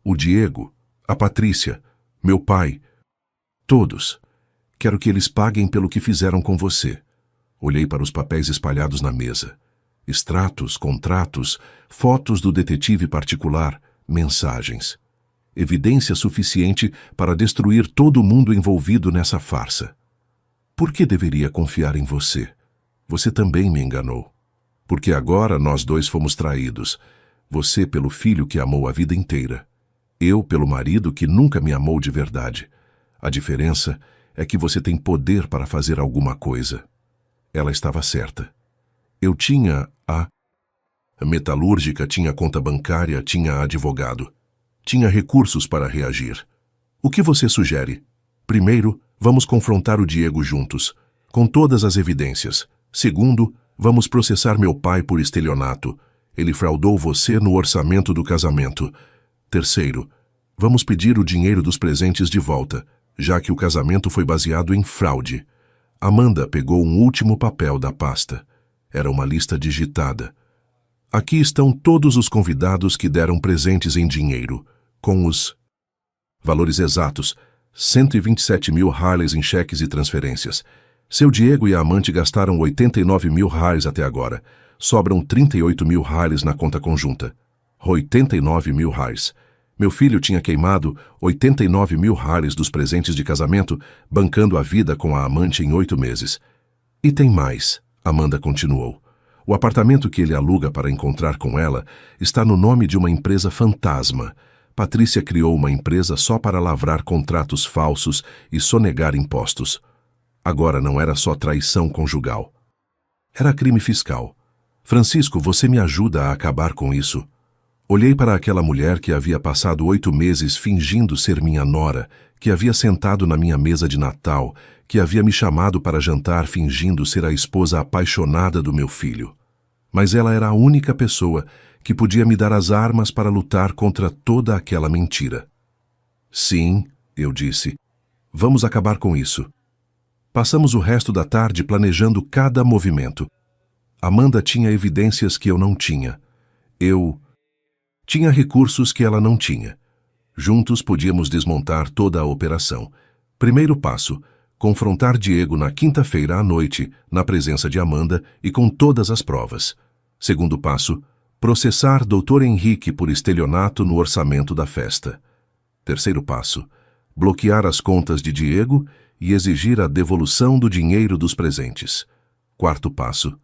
O Diego, a Patrícia, meu pai, todos. Quero que eles paguem pelo que fizeram com você. Olhei para os papéis espalhados na mesa. Extratos, contratos, fotos do detetive particular, mensagens. Evidência suficiente para destruir todo mundo envolvido nessa farsa. Por que deveria confiar em você? Você também me enganou. Porque agora nós dois fomos traídos. Você pelo filho que amou a vida inteira. Eu pelo marido que nunca me amou de verdade. A diferença é que você tem poder para fazer alguma coisa. Ela estava certa. Eu tinha a metalúrgica, tinha conta bancária, tinha advogado. Tinha recursos para reagir. O que você sugere? Primeiro, vamos confrontar o Diego juntos, com todas as evidências. Segundo, vamos processar meu pai por estelionato. Ele fraudou você no orçamento do casamento. Terceiro, vamos pedir o dinheiro dos presentes de volta, já que o casamento foi baseado em fraude. Amanda pegou um último papel da pasta. Era uma lista digitada. Aqui estão todos os convidados que deram presentes em dinheiro, com os valores exatos, 127 mil Harleys em cheques e transferências. Seu Diego e a amante gastaram 89 mil Harleys até agora. Sobram 38 mil Harleys na conta conjunta. 89 mil Harleys. Meu filho tinha queimado 89 mil Harleys dos presentes de casamento, bancando a vida com a amante em 8 meses. E tem mais, Amanda continuou. O apartamento que ele aluga para encontrar com ela está no nome de uma empresa fantasma. Patrícia criou uma empresa só para lavrar contratos falsos e sonegar impostos. Agora não era só traição conjugal. Era crime fiscal. Francisco, você me ajuda a acabar com isso. Olhei para aquela mulher que havia passado 8 meses fingindo ser minha nora, que havia sentado na minha mesa de Natal, que havia me chamado para jantar fingindo ser a esposa apaixonada do meu filho. Mas ela era a única pessoa que podia me dar as armas para lutar contra toda aquela mentira. Sim, eu disse, vamos acabar com isso. Passamos o resto da tarde planejando cada movimento. Amanda tinha evidências que eu não tinha. Eu tinha recursos que ela não tinha. Juntos podíamos desmontar toda a operação. Primeiro passo, confrontar Diego na quinta-feira à noite, na presença de Amanda e com todas as provas. Segundo passo, processar Dr. Henrique por estelionato no orçamento da festa. Terceiro passo, bloquear as contas de Diego e exigir a devolução do dinheiro dos presentes. Quarto passo,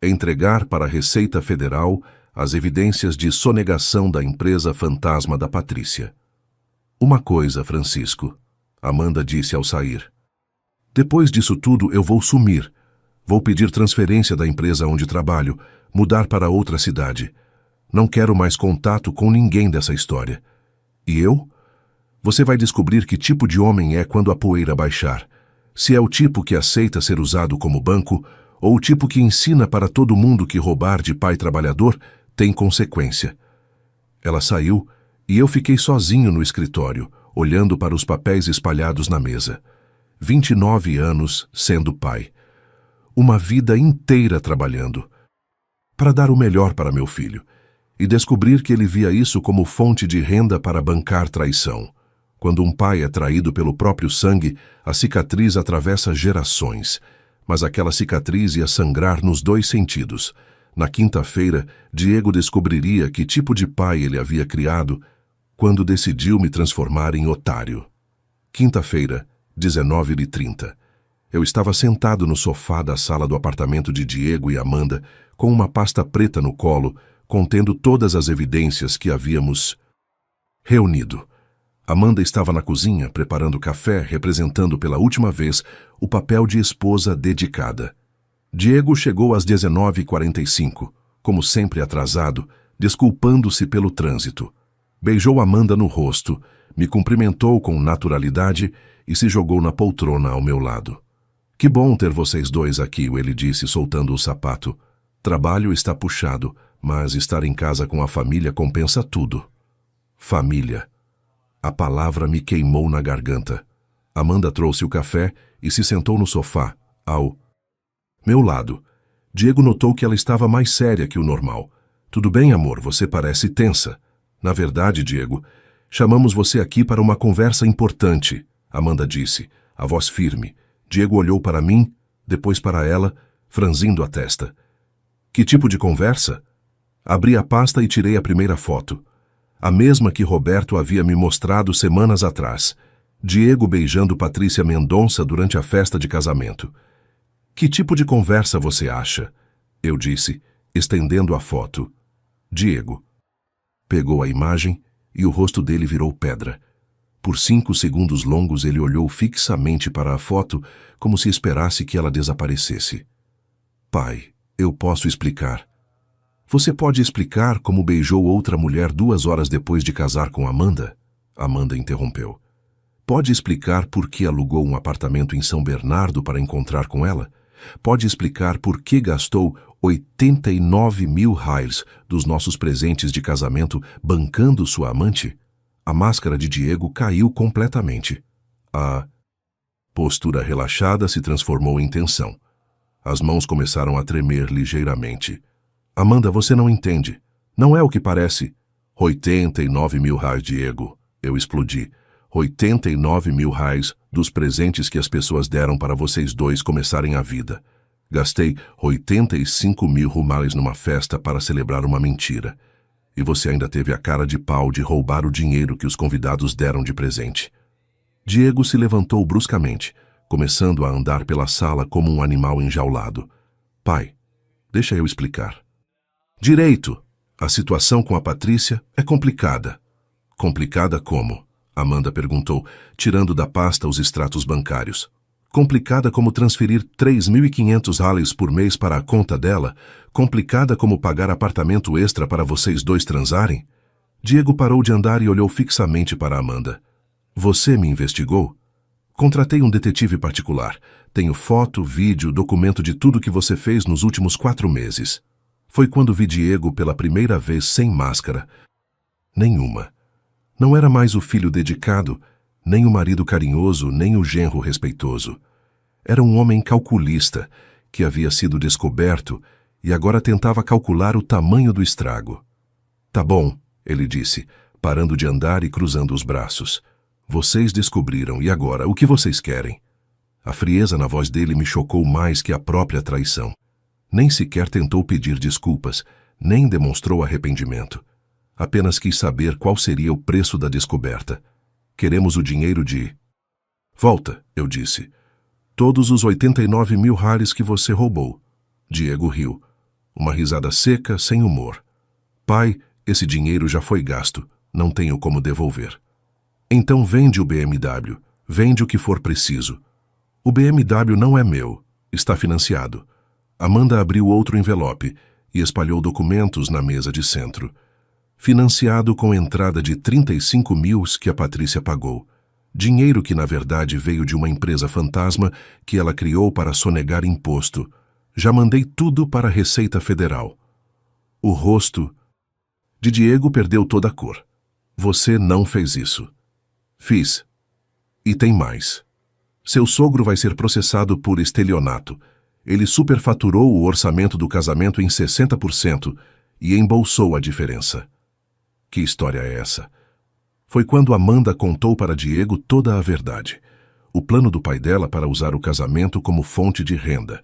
entregar para a Receita Federal as evidências de sonegação da empresa fantasma da Patrícia. Uma coisa, Francisco, Amanda disse ao sair. Depois disso tudo eu vou sumir. Vou pedir transferência da empresa onde trabalho, mudar para outra cidade. Não quero mais contato com ninguém dessa história. E eu? Você vai descobrir que tipo de homem é quando a poeira baixar. Se é o tipo que aceita ser usado como banco, ou o tipo que ensina para todo mundo que roubar de pai trabalhador tem consequência. Ela saiu e eu fiquei sozinho no escritório, olhando para os papéis espalhados na mesa. 29 anos sendo pai. Uma vida inteira trabalhando para dar o melhor para meu filho, e descobrir que ele via isso como fonte de renda para bancar traição. Quando um pai é traído pelo próprio sangue, a cicatriz atravessa gerações, mas aquela cicatriz ia sangrar nos dois sentidos. Na quinta-feira, Diego descobriria que tipo de pai ele havia criado quando decidiu me transformar em otário. Quinta-feira, 19h30. Eu estava sentado no sofá da sala do apartamento de Diego e Amanda, com uma pasta preta no colo, contendo todas as evidências que havíamos reunido. Amanda estava na cozinha, preparando café, representando pela última vez o papel de esposa dedicada. Diego chegou às 19h45, como sempre atrasado, desculpando-se pelo trânsito. Beijou Amanda no rosto, me cumprimentou com naturalidade e se jogou na poltrona ao meu lado. "Que bom ter vocês dois aqui", ele disse, soltando o sapato. "Trabalho está puxado, mas estar em casa com a família compensa tudo." Família. A palavra me queimou na garganta. Amanda trouxe o café e se sentou no sofá, ao meu lado. Diego notou que ela estava mais séria que o normal. "Tudo bem, amor, você parece tensa." "Na verdade, Diego, chamamos você aqui para uma conversa importante", Amanda disse, a voz firme. Diego olhou para mim, depois para ela, franzindo a testa. "Que tipo de conversa?" Abri a pasta e tirei a primeira foto. A mesma que Roberto havia me mostrado semanas atrás. Diego beijando Patrícia Mendonça durante a festa de casamento. "Que tipo de conversa você acha?" eu disse, estendendo a foto. Diego pegou a imagem e o rosto dele virou pedra. Por 5 segundos longos ele olhou fixamente para a foto, como se esperasse que ela desaparecesse. "Pai, eu posso explicar." "Você pode explicar como beijou outra mulher 2 horas depois de casar com Amanda?" Amanda interrompeu. "Pode explicar por que alugou um apartamento em São Bernardo para encontrar com ela? Pode explicar por que gastou 89 mil reais dos nossos presentes de casamento bancando sua amante?" A máscara de Diego caiu completamente. A postura relaxada se transformou em tensão. As mãos começaram a tremer ligeiramente. "Amanda, você não entende. Não é o que parece." 89 mil reais, Diego. Eu explodi. 89 mil reais dos presentes que as pessoas deram para vocês dois começarem a vida. Gastei 85 mil reais numa festa para celebrar uma mentira. E você ainda teve a cara de pau de roubar o dinheiro que os convidados deram de presente. Diego se levantou bruscamente, começando a andar pela sala como um animal enjaulado. "Pai, deixa eu explicar." "Direito. A situação com a Patrícia é complicada." "Complicada como?" Amanda perguntou, tirando da pasta os extratos bancários. "Complicada como transferir 3.500 reais por mês para a conta dela? Complicada como pagar apartamento extra para vocês dois transarem?" Diego parou de andar e olhou fixamente para Amanda. "Você me investigou?" "Contratei um detetive particular. Tenho foto, vídeo, documento de tudo que você fez nos últimos 4 meses. Foi quando vi Diego pela primeira vez sem máscara. Nenhuma. Não era mais o filho dedicado, nem o marido carinhoso, nem o genro respeitoso. Era um homem calculista, que havia sido descoberto e agora tentava calcular o tamanho do estrago. "Tá bom", ele disse, parando de andar e cruzando os braços. "Vocês descobriram, e agora, o que vocês querem?" A frieza na voz dele me chocou mais que a própria traição. Nem sequer tentou pedir desculpas, nem demonstrou arrependimento. Apenas quis saber qual seria o preço da descoberta. "Queremos o dinheiro de..." "Volta", eu disse. "Todos os 89 mil reais que você roubou." Diego riu. Uma risada seca, sem humor. "Pai, esse dinheiro já foi gasto. Não tenho como devolver." "Então vende o BMW. Vende o que for preciso." "O BMW não é meu. Está financiado." Amanda abriu outro envelope e espalhou documentos na mesa de centro. Financiado com entrada de 35 mil que a Patrícia pagou. Dinheiro que, na verdade, veio de uma empresa fantasma que ela criou para sonegar imposto. Já mandei tudo para a Receita Federal. O rosto De Diego perdeu toda a cor. Você não fez isso. Fiz. E tem mais. Seu sogro vai ser processado por estelionato. Ele superfaturou o orçamento do casamento em 60% e embolsou a diferença. Que história é essa? Foi quando Amanda contou para Diego toda a verdade. O plano do pai dela para usar o casamento como fonte de renda.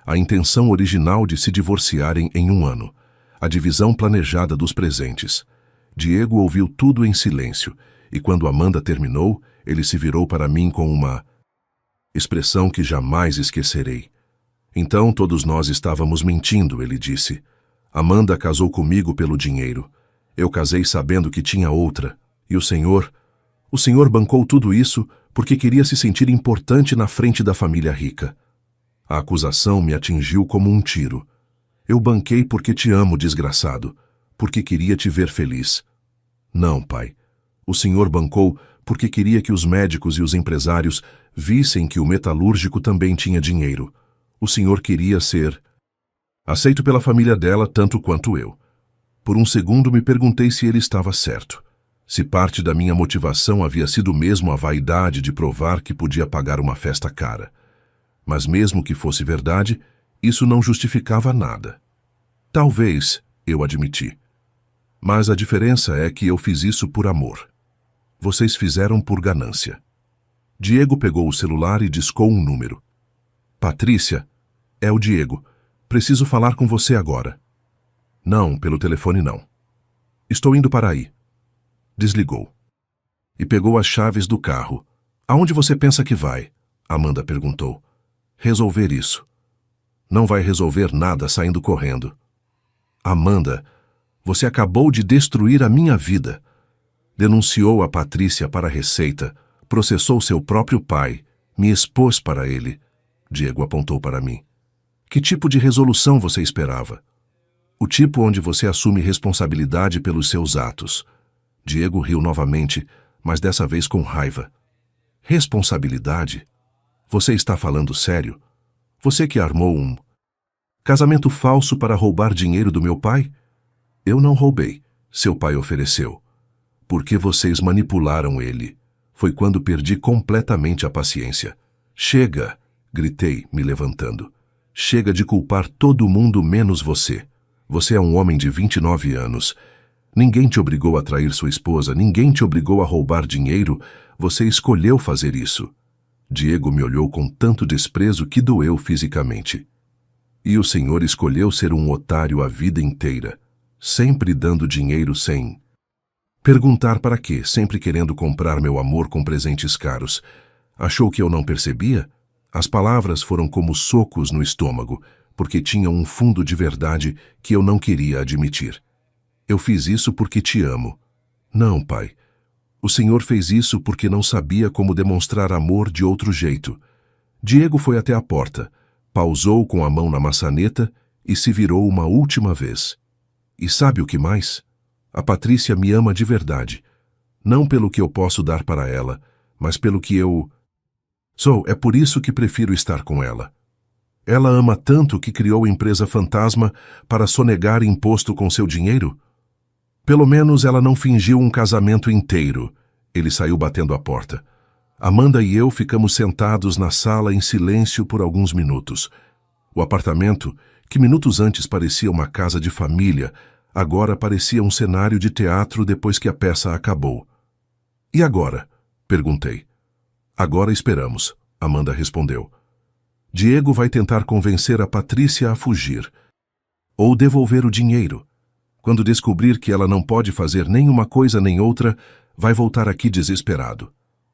A intenção original de se divorciarem em 1 ano. A divisão planejada dos presentes. Diego ouviu tudo em silêncio, e quando Amanda terminou, ele se virou para mim com uma expressão que jamais esquecerei. Então todos nós estávamos mentindo, ele disse. Amanda casou comigo pelo dinheiro. Eu casei sabendo que tinha outra. E o senhor bancou tudo isso porque queria se sentir importante na frente da família rica. A acusação me atingiu como um tiro. Eu banquei porque te amo, desgraçado, porque queria te ver feliz. Não, pai. O senhor bancou porque queria que os médicos e os empresários vissem que o metalúrgico também tinha dinheiro. O senhor queria ser aceito pela família dela tanto quanto eu. Por um segundo me perguntei se ele estava certo. Se parte da minha motivação havia sido mesmo a vaidade de provar que podia pagar uma festa cara. Mas mesmo que fosse verdade, isso não justificava nada. Talvez, eu admiti. Mas a diferença é que eu fiz isso por amor. Vocês fizeram por ganância. Diego pegou o celular e discou um número. Patrícia, é o Diego. Preciso falar com você agora. Não, pelo telefone não. Estou indo para aí. Desligou. E pegou as chaves do carro. Aonde você pensa que vai? Amanda perguntou. Resolver isso. Não vai resolver nada saindo correndo. Amanda, você acabou de destruir a minha vida. Denunciou a Patrícia para a Receita, processou seu próprio pai, me expôs para ele. Diego apontou para mim. Que tipo de resolução você esperava? O tipo onde você assume responsabilidade pelos seus atos. Diego riu novamente, mas dessa vez com raiva. Responsabilidade? Você está falando sério? Você que armou um casamento falso para roubar dinheiro do meu pai? Eu não roubei. Seu pai ofereceu. Porque vocês manipularam ele. Foi quando perdi completamente a paciência. Chega! Gritei, me levantando. Chega de culpar todo mundo menos você. Você é um homem de 29 anos. Ninguém te obrigou a trair sua esposa, ninguém te obrigou a roubar dinheiro. Você escolheu fazer isso. Diego me olhou com tanto desprezo que doeu fisicamente. E o senhor escolheu ser um otário a vida inteira, sempre dando dinheiro sem perguntar para quê, sempre querendo comprar meu amor com presentes caros. Achou que eu não percebia? As palavras foram como socos no estômago, porque tinham um fundo de verdade que eu não queria admitir. Eu fiz isso porque te amo. Não, pai. O senhor fez isso porque não sabia como demonstrar amor de outro jeito. Diego foi até a porta, pausou com a mão na maçaneta e se virou uma última vez. E sabe o que mais? A Patrícia me ama de verdade. Não pelo que eu posso dar para ela, mas pelo que eu sou. É por isso que prefiro estar com ela. Ela ama tanto que criou empresa fantasma para sonegar imposto com seu dinheiro? Pelo menos ela não fingiu um casamento inteiro. Ele saiu batendo a porta. Amanda e eu ficamos sentados na sala em silêncio por alguns minutos. O apartamento, que minutos antes parecia uma casa de família, agora parecia um cenário de teatro depois que a peça acabou. E agora? Perguntei. Agora esperamos, Amanda respondeu. Diego vai tentar convencer a Patrícia a fugir. Ou devolver o dinheiro. Quando descobrir que ela não pode fazer nem uma coisa nem outra, vai voltar aqui desesperado.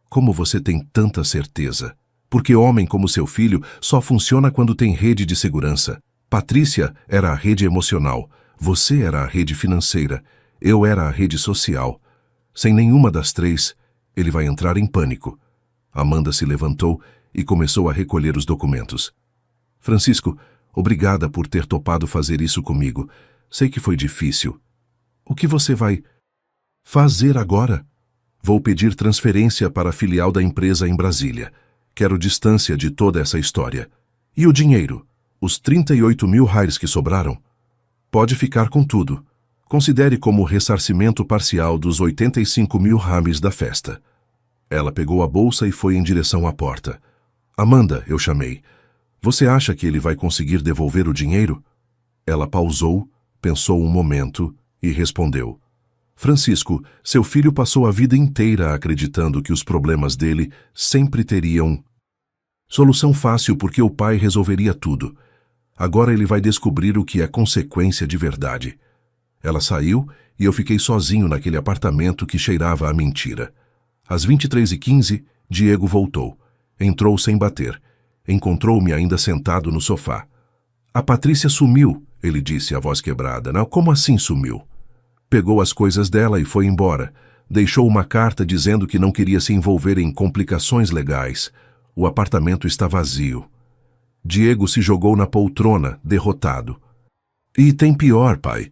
Como você tem tanta certeza? Porque homem como seu filho só funciona quando tem rede de segurança. Patrícia era a rede emocional, você era a rede financeira, eu era a rede social. Sem nenhuma das três, ele vai entrar em pânico. Amanda se levantou e começou a recolher os documentos. Francisco, obrigada por ter topado fazer isso comigo. Sei que foi difícil. O que você vai fazer agora? Vou pedir transferência para a filial da empresa em Brasília. Quero distância de toda essa história. E o dinheiro? Os 38 mil reais que sobraram? Pode ficar com tudo. Considere como ressarcimento parcial dos 85 mil rames da festa. Ela pegou a bolsa e foi em direção à porta. Amanda, eu chamei. Você acha que ele vai conseguir devolver o dinheiro? Ela pausou, pensou um momento e respondeu. Francisco, seu filho passou a vida inteira acreditando que os problemas dele sempre teriam solução fácil porque o pai resolveria tudo. Agora ele vai descobrir o que é consequência de verdade. Ela saiu e eu fiquei sozinho naquele apartamento que cheirava a mentira. Às 23h15, Diego voltou. Entrou sem bater. Encontrou-me ainda sentado no sofá. A Patrícia sumiu, ele disse, a voz quebrada. Não, como assim sumiu? Pegou as coisas dela e foi embora. Deixou uma carta dizendo que não queria se envolver em complicações legais. O apartamento está vazio. Diego se jogou na poltrona, derrotado. E tem pior, pai.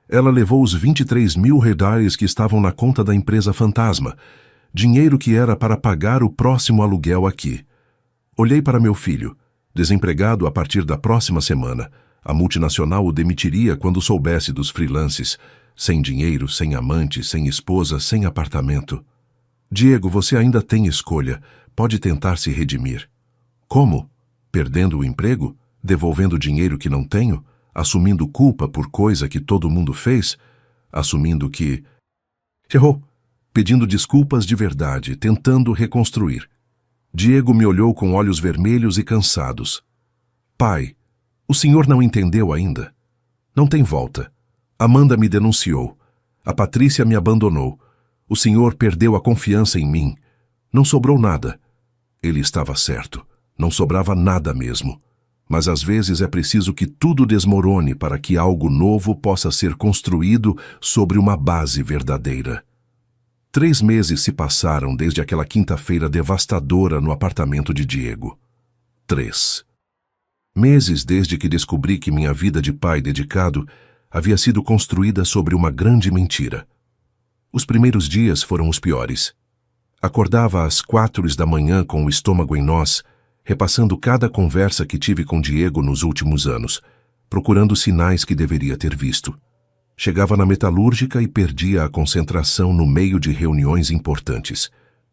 Ela levou os 23 mil reais que estavam na conta da empresa fantasma, dinheiro que era para pagar o próximo aluguel aqui. Olhei para meu filho, desempregado a partir da próxima semana. A multinacional o demitiria quando soubesse dos freelances, sem dinheiro, sem amante, sem esposa, sem apartamento. Diego, você ainda tem escolha, pode tentar se redimir. Como? Perdendo o emprego? Devolvendo dinheiro que não tenho? Assumindo culpa por coisa que todo mundo fez? Assumindo que errou, pedindo desculpas de verdade, tentando reconstruir. Diego me olhou com olhos vermelhos e cansados. Pai, o senhor não entendeu ainda? Não tem volta. Amanda me denunciou. A Patrícia me abandonou. O senhor perdeu a confiança em mim. Não sobrou nada. Ele estava certo. Não sobrava nada mesmo. Mas às vezes é preciso que tudo desmorone para que algo novo possa ser construído sobre uma base verdadeira. 3 meses se passaram desde aquela quinta-feira devastadora no apartamento de Diego. 3 meses desde que descobri que minha vida de pai dedicado havia sido construída sobre uma grande mentira. Os primeiros dias foram os piores. Acordava às 4 da manhã com o estômago em nós, repassando cada conversa que tive com Diego nos últimos anos, procurando sinais que deveria ter visto. Chegava na metalúrgica e perdia a concentração no meio de reuniões importantes.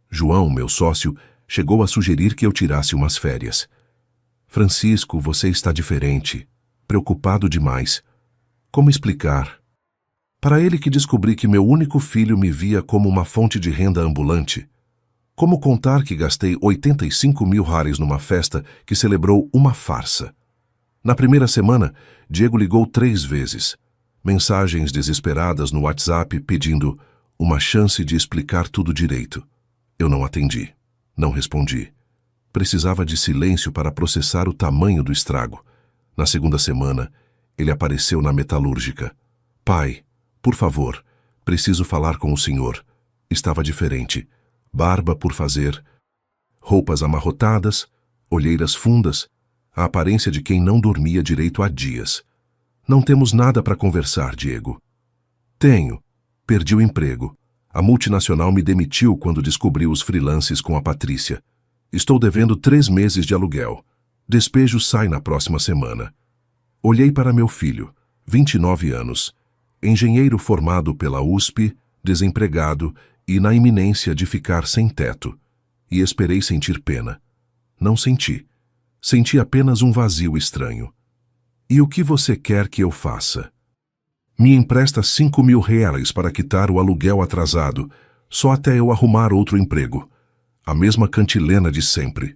João, meu sócio, chegou a sugerir que eu tirasse umas férias. Francisco, você está diferente, preocupado demais. Como explicar? Para ele que descobri que meu único filho me via como uma fonte de renda ambulante. Como contar que gastei 85 mil reais numa festa que celebrou uma farsa? Na primeira semana, Diego ligou 3 vezes. Mensagens desesperadas no WhatsApp pedindo uma chance de explicar tudo direito. Eu não atendi. Não respondi. Precisava de silêncio para processar o tamanho do estrago. Na segunda semana, ele apareceu na metalúrgica. Pai, por favor, preciso falar com o senhor. Estava diferente. Barba por fazer, roupas amarrotadas, olheiras fundas, a aparência de quem não dormia direito há dias. Não temos nada para conversar, Diego. Tenho. Perdi o emprego. A multinacional me demitiu quando descobriu os freelances com a Patrícia. Estou devendo 3 meses de aluguel. Despejo sai na próxima semana. Olhei para meu filho, 29 anos, engenheiro formado pela USP, desempregado e na iminência de ficar sem teto, e esperei sentir pena. Não senti. Senti apenas um vazio estranho. E o que você quer que eu faça? Me empresta 5 mil reais para quitar o aluguel atrasado, só até eu arrumar outro emprego. A mesma cantilena de sempre.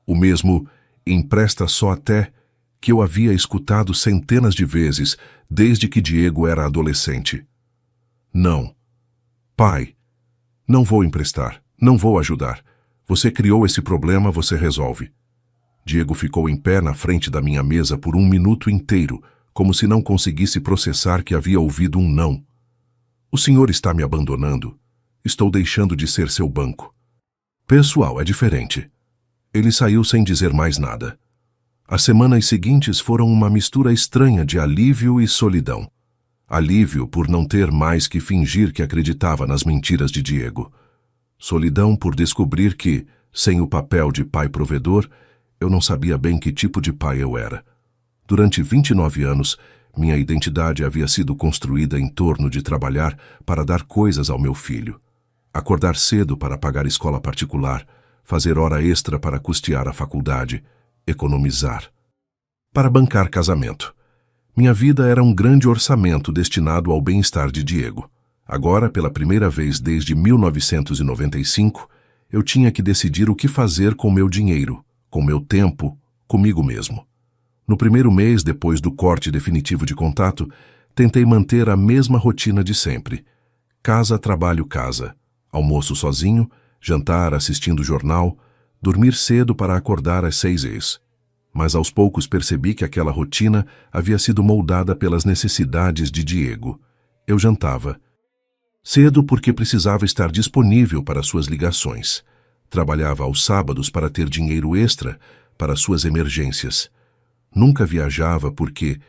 O mesmo empresta só até que eu havia escutado centenas de vezes desde que Diego era adolescente. Não. Pai, não vou emprestar, não vou ajudar. Você criou esse problema, você resolve. Diego ficou em pé na frente da minha mesa por 1 minuto inteiro, como se não conseguisse processar que havia ouvido um não. O senhor está me abandonando. Estou deixando de ser seu banco. Pessoal, é diferente. Ele saiu sem dizer mais nada. As semanas seguintes foram uma mistura estranha de alívio e solidão. Alívio por não ter mais que fingir que acreditava nas mentiras de Diego. Solidão por descobrir que, sem o papel de pai provedor, eu não sabia bem que tipo de pai eu era. Durante 29 anos, Minha identidade havia sido construída em torno de trabalhar para dar coisas ao meu filho. Acordar cedo para pagar escola particular, fazer hora extra para custear a faculdade, economizar. Para bancar casamento. Minha vida era um grande orçamento destinado ao bem-estar de Diego. Agora, pela primeira vez desde 1995, eu tinha que decidir o que fazer com meu dinheiro, com meu tempo, comigo mesmo. No primeiro mês, depois do corte definitivo de contato, tentei manter a mesma rotina de sempre. Casa, trabalho, casa. Almoço sozinho, jantar assistindo jornal, dormir cedo para acordar às 6h. Mas aos poucos percebi que aquela rotina havia sido moldada pelas necessidades de Diego. Eu jantava cedo porque precisava estar disponível para suas ligações. Trabalhava aos sábados para ter dinheiro extra para suas emergências. Nunca viajava porque,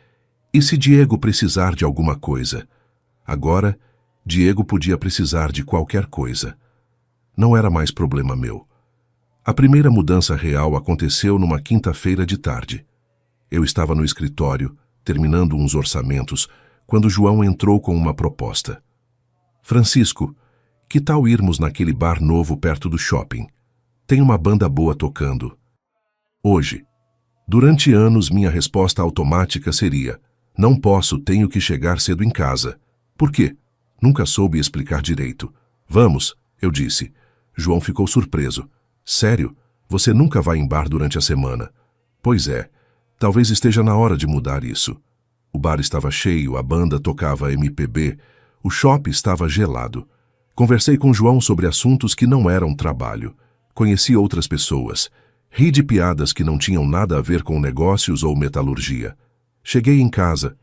e se Diego precisar de alguma coisa? Agora, Diego podia precisar de qualquer coisa. Não era mais problema meu. A primeira mudança real aconteceu numa quinta-feira de tarde. Eu estava no escritório, terminando uns orçamentos, quando João entrou com uma proposta. Francisco, que tal irmos naquele bar novo perto do shopping? Tem uma banda boa tocando. Hoje. Durante anos, minha resposta automática seria: não posso, tenho que chegar cedo em casa. Por quê? Nunca soube explicar direito. Vamos, eu disse. João ficou surpreso. Sério? Você nunca vai em bar durante a semana? Pois é. Talvez esteja na hora de mudar isso. O bar estava cheio, a banda tocava MPB, o shopping estava gelado. Conversei com João sobre assuntos que não eram trabalho. Conheci outras pessoas. Ri de piadas que não tinham nada a ver com negócios ou metalurgia. Cheguei em casa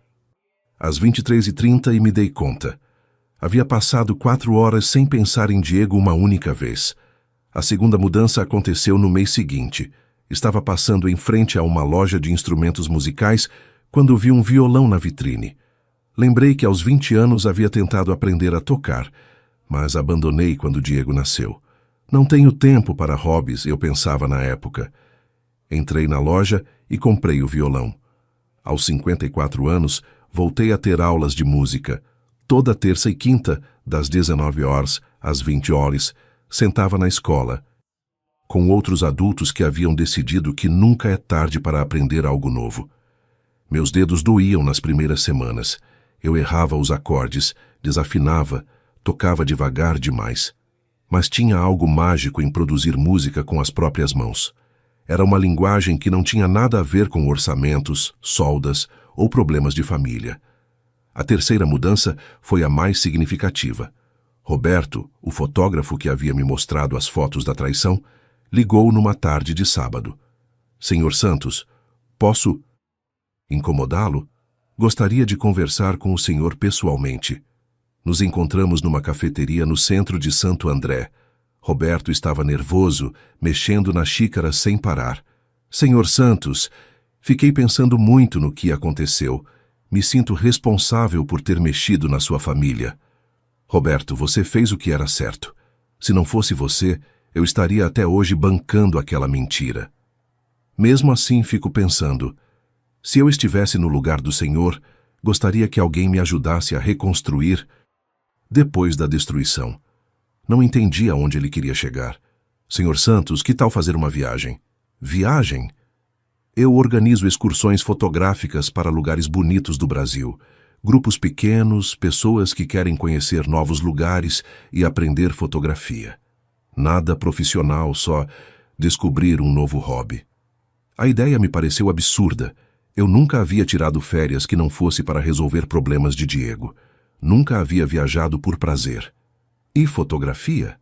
às 23h30 e me dei conta. Havia passado 4 horas sem pensar em Diego uma única vez. A segunda mudança aconteceu no mês seguinte. Estava passando em frente a uma loja de instrumentos musicais quando vi um violão na vitrine. Lembrei que aos 20 anos havia tentado aprender a tocar, mas abandonei quando Diego nasceu. Não tenho tempo para hobbies, eu pensava na época. Entrei na loja e comprei o violão. Aos 54 anos, voltei a ter aulas de música. Toda terça e quinta, das 19h às 20h, sentava na escola, com outros adultos que haviam decidido que nunca é tarde para aprender algo novo. Meus dedos doíam nas primeiras semanas. Eu errava os acordes, desafinava, tocava devagar demais. Mas tinha algo mágico em produzir música com as próprias mãos. Era uma linguagem que não tinha nada a ver com orçamentos, soldas ou problemas de família. A terceira mudança foi a mais significativa. Roberto, o fotógrafo que havia me mostrado as fotos da traição, ligou numa tarde de sábado. Senhor Santos, posso incomodá-lo? Gostaria de conversar com o senhor pessoalmente. Nos encontramos numa cafeteria no centro de Santo André. Roberto estava nervoso, mexendo na xícara sem parar. Senhor Santos, fiquei pensando muito no que aconteceu. Me sinto responsável por ter mexido na sua família. Roberto, você fez o que era certo. Se não fosse você, eu estaria até hoje bancando aquela mentira. Mesmo assim, fico pensando, se eu estivesse no lugar do Senhor, gostaria que alguém me ajudasse a reconstruir depois da destruição. Não entendi aonde ele queria chegar. Senhor Santos, que tal fazer uma viagem? Viagem? Eu organizo excursões fotográficas para lugares bonitos do Brasil. Grupos pequenos, pessoas que querem conhecer novos lugares e aprender fotografia. Nada profissional, só descobrir um novo hobby. A ideia me pareceu absurda. Eu nunca havia tirado férias que não fosse para resolver problemas de Diego. Nunca havia viajado por prazer. E fotografia?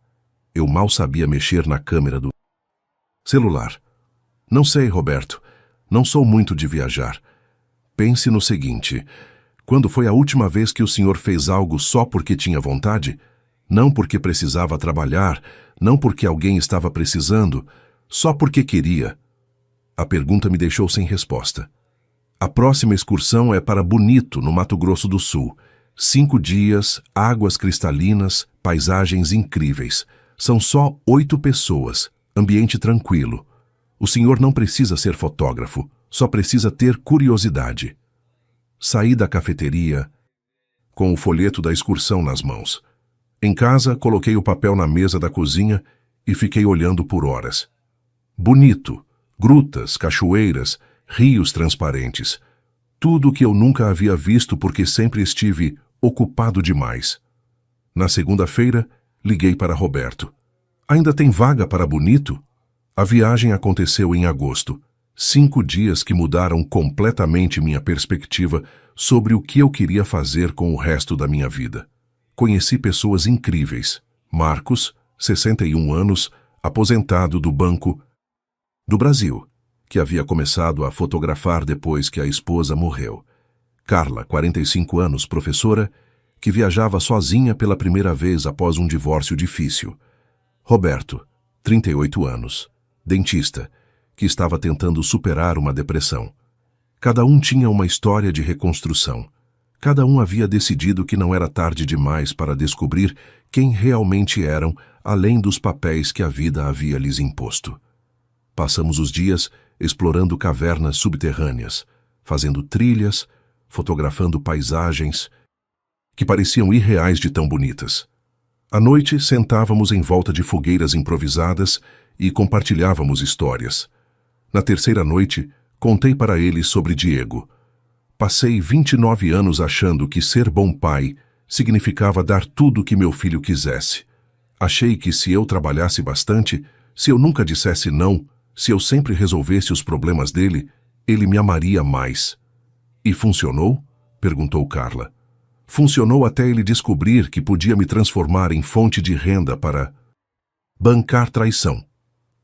Eu mal sabia mexer na câmera do celular. Não sei, Roberto. Não sou muito de viajar. Pense no seguinte: quando foi a última vez que o senhor fez algo só porque tinha vontade? Não porque precisava trabalhar, não porque alguém estava precisando, só porque queria. A pergunta me deixou sem resposta. A próxima excursão é para Bonito, no Mato Grosso do Sul. 5 dias, águas cristalinas, paisagens incríveis. São só 8 pessoas, ambiente tranquilo. O senhor não precisa ser fotógrafo, só precisa ter curiosidade. Saí da cafeteria com o folheto da excursão nas mãos. Em casa, coloquei o papel na mesa da cozinha e fiquei olhando por horas. Bonito, grutas, cachoeiras, rios transparentes. Tudo que eu nunca havia visto porque sempre estive ocupado demais. Na segunda-feira, liguei para Roberto. Ainda tem vaga para Bonito? A viagem aconteceu em agosto. 5 dias que mudaram completamente minha perspectiva sobre o que eu queria fazer com o resto da minha vida. Conheci pessoas incríveis. Marcos, 61 anos, aposentado do Banco do Brasil, que havia começado a fotografar depois que a esposa morreu. Carla, 45 anos, professora, que viajava sozinha pela primeira vez após um divórcio difícil. Roberto, 38 anos, dentista, que estava tentando superar uma depressão. Cada um tinha uma história de reconstrução. Cada um havia decidido que não era tarde demais para descobrir quem realmente eram, além dos papéis que a vida havia lhes imposto. Passamos os dias explorando cavernas subterrâneas, fazendo trilhas, fotografando paisagens que pareciam irreais de tão bonitas. À noite, sentávamos em volta de fogueiras improvisadas e compartilhávamos histórias. Na terceira noite, contei para ele sobre Diego. Passei 29 anos achando que ser bom pai significava dar tudo o que meu filho quisesse. Achei que se eu trabalhasse bastante, se eu nunca dissesse não, se eu sempre resolvesse os problemas dele, ele me amaria mais. E funcionou? Perguntou Carla. Funcionou até ele descobrir que podia me transformar em fonte de renda para bancar traição.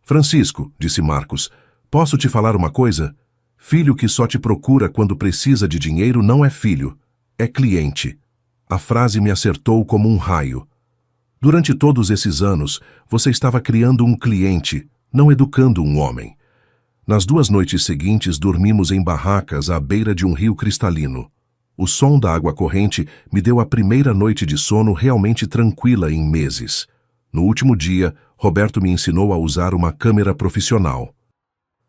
Francisco, disse Marcos, posso te falar uma coisa? Filho que só te procura quando precisa de dinheiro não é filho, é cliente. A frase me acertou como um raio. Durante todos esses anos, você estava criando um cliente, não educando um homem. Nas 2 noites seguintes, dormimos em barracas à beira de um rio cristalino. O som da água corrente me deu a primeira noite de sono realmente tranquila em meses. No último dia, Roberto me ensinou a usar uma câmera profissional.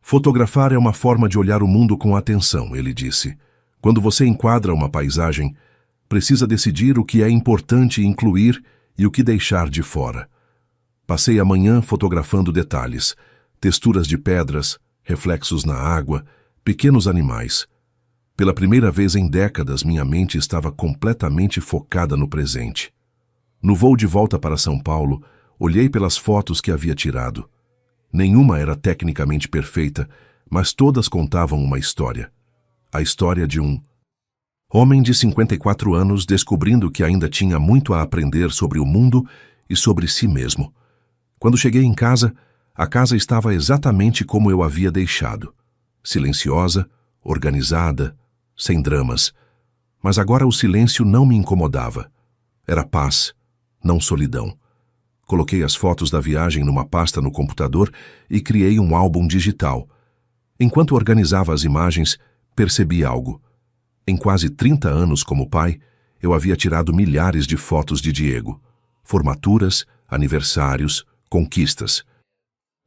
Fotografar é uma forma de olhar o mundo com atenção, ele disse. Quando você enquadra uma paisagem, precisa decidir o que é importante incluir e o que deixar de fora. Passei a manhã fotografando detalhes, texturas de pedras, reflexos na água, pequenos animais. Pela primeira vez em décadas, minha mente estava completamente focada no presente. No voo de volta para São Paulo, olhei pelas fotos que havia tirado. Nenhuma era tecnicamente perfeita, mas todas contavam uma história. A história de um homem de 54 anos descobrindo que ainda tinha muito a aprender sobre o mundo e sobre si mesmo. Quando cheguei em casa, a casa estava exatamente como eu havia deixado. Silenciosa, organizada, sem dramas. Mas agora o silêncio não me incomodava. Era paz, não solidão. Coloquei as fotos da viagem numa pasta no computador e criei um álbum digital. Enquanto organizava as imagens, percebi algo. Em quase 30 anos como pai, eu havia tirado milhares de fotos de Diego. Formaturas, aniversários, conquistas.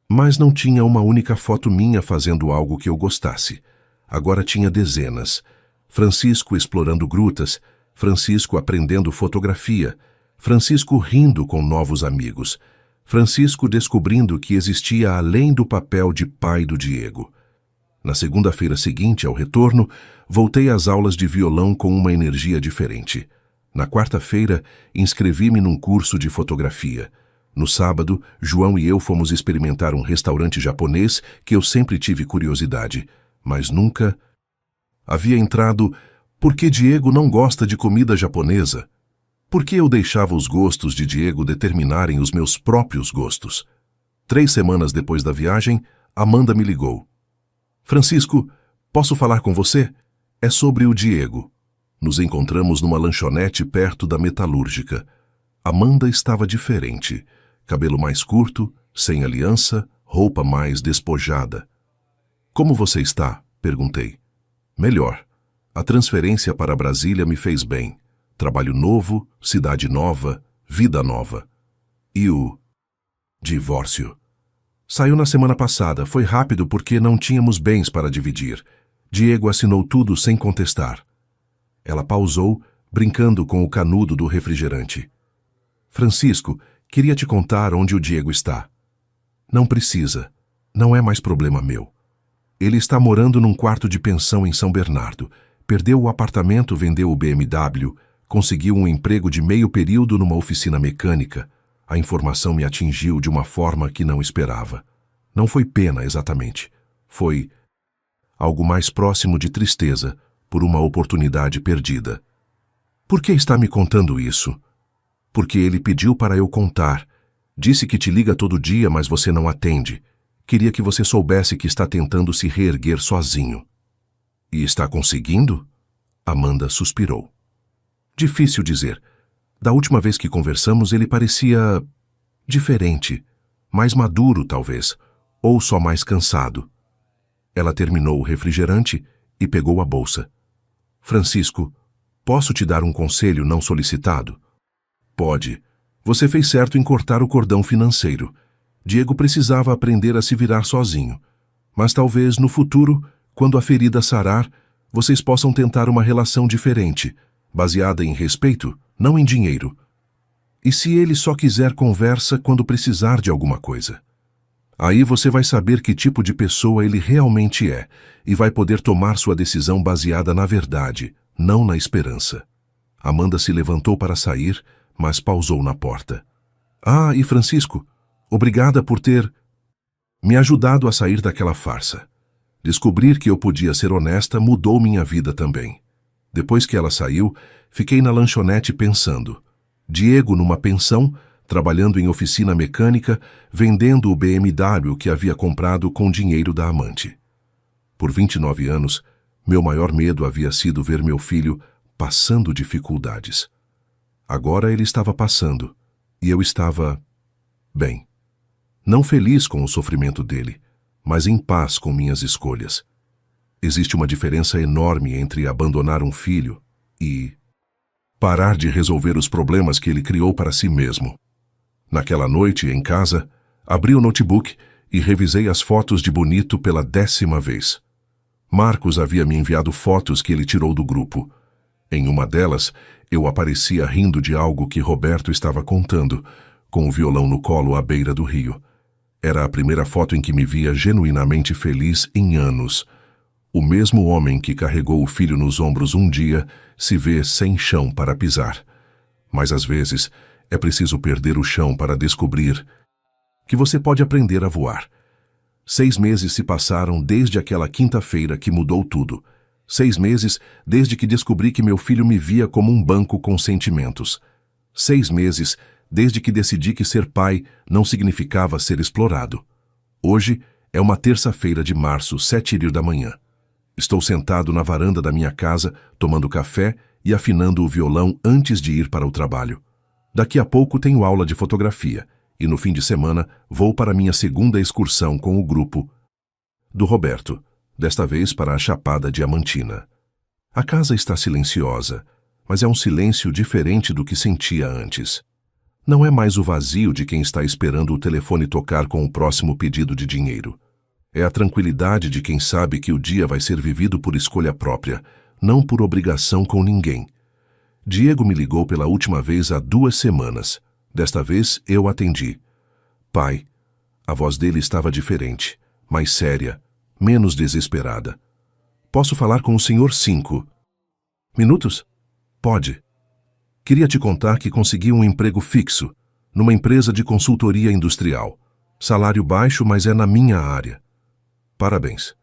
Mas não tinha uma única foto minha fazendo algo que eu gostasse. Agora tinha dezenas. Francisco explorando grutas, Francisco aprendendo fotografia, Francisco rindo com novos amigos, Francisco descobrindo que existia além do papel de pai do Diego. Na segunda-feira seguinte ao retorno, voltei às aulas de violão com uma energia diferente. Na quarta-feira, inscrevi-me num curso de fotografia. No sábado, João e eu fomos experimentar um restaurante japonês que eu sempre tive curiosidade, mas nunca havia entrado. Por que Diego não gosta de comida japonesa? Por que eu deixava os gostos de Diego determinarem os meus próprios gostos? 3 semanas depois da viagem, Amanda me ligou. Francisco, posso falar com você? É sobre o Diego. Nos encontramos numa lanchonete perto da Metalúrgica. Amanda estava diferente. Cabelo mais curto, sem aliança, roupa mais despojada. Como você está? Perguntei. Melhor. A transferência para Brasília me fez bem. Trabalho novo, cidade nova, vida nova. E o divórcio? Saiu na semana passada, foi rápido porque não tínhamos bens para dividir. Diego assinou tudo sem contestar. Ela pausou, brincando com o canudo do refrigerante. Francisco, queria te contar onde o Diego está. Não precisa. Não é mais problema meu. Ele está morando num quarto de pensão em São Bernardo. Perdeu o apartamento, vendeu o BMW, conseguiu um emprego de meio período numa oficina mecânica. A informação me atingiu de uma forma que não esperava. Não foi pena, exatamente. Foi algo mais próximo de tristeza por uma oportunidade perdida. Por que está me contando isso? Porque ele pediu para eu contar. Disse que te liga todo dia, mas você não atende. Queria que você soubesse que está tentando se reerguer sozinho. E está conseguindo? Amanda suspirou. Difícil dizer. Da última vez que conversamos, ele parecia diferente. Mais maduro, talvez. Ou só mais cansado. Ela terminou o refrigerante e pegou a bolsa. Francisco, posso te dar um conselho não solicitado? Pode. Você fez certo em cortar o cordão financeiro. Diego precisava aprender a se virar sozinho. Mas talvez, no futuro, quando a ferida sarar, vocês possam tentar uma relação diferente, baseada em respeito, não em dinheiro. E se ele só quiser conversa quando precisar de alguma coisa? Aí você vai saber que tipo de pessoa ele realmente é e vai poder tomar sua decisão baseada na verdade, não na esperança. Amanda se levantou para sair, mas pausou na porta. Ah, e Francisco, obrigada por ter me ajudado a sair daquela farsa. Descobrir que eu podia ser honesta mudou minha vida também. Depois que ela saiu, fiquei na lanchonete pensando. Diego numa pensão, trabalhando em oficina mecânica, vendendo o BMW que havia comprado com dinheiro da amante. Por 29 anos, meu maior medo havia sido ver meu filho passando dificuldades. Agora ele estava passando, e eu estava bem. Não feliz com o sofrimento dele, mas em paz com minhas escolhas. Existe uma diferença enorme entre abandonar um filho e parar de resolver os problemas que ele criou para si mesmo. Naquela noite, em casa, abri o notebook e revisei as fotos de Bonito pela 10ª vez. Marcos havia me enviado fotos que ele tirou do grupo. Em uma delas, eu aparecia rindo de algo que Roberto estava contando, com o violão no colo à beira do rio. Era a primeira foto em que me via genuinamente feliz em anos. O mesmo homem que carregou o filho nos ombros um dia se vê sem chão para pisar. Mas às vezes é preciso perder o chão para descobrir que você pode aprender a voar. 6 meses se passaram desde aquela quinta-feira que mudou tudo. 6 meses desde que descobri que meu filho me via como um banco com sentimentos. 6 meses desde que decidi que ser pai não significava ser explorado. Hoje é uma terça-feira de março, 7h da manhã. Estou sentado na varanda da minha casa, tomando café e afinando o violão antes de ir para o trabalho. Daqui a pouco tenho aula de fotografia e no fim de semana vou para minha segunda excursão com o grupo do Roberto, desta vez para a Chapada Diamantina. A casa está silenciosa, mas é um silêncio diferente do que sentia antes. Não é mais o vazio de quem está esperando o telefone tocar com o próximo pedido de dinheiro. É a tranquilidade de quem sabe que o dia vai ser vivido por escolha própria, não por obrigação com ninguém. Diego me ligou pela última vez há 2 semanas. Desta vez eu atendi. Pai. A voz dele estava diferente, mais séria, menos desesperada. Posso falar com o senhor 5 minutos? Pode. Queria te contar que consegui um emprego fixo, numa empresa de consultoria industrial. Salário baixo, mas é na minha área. Parabéns.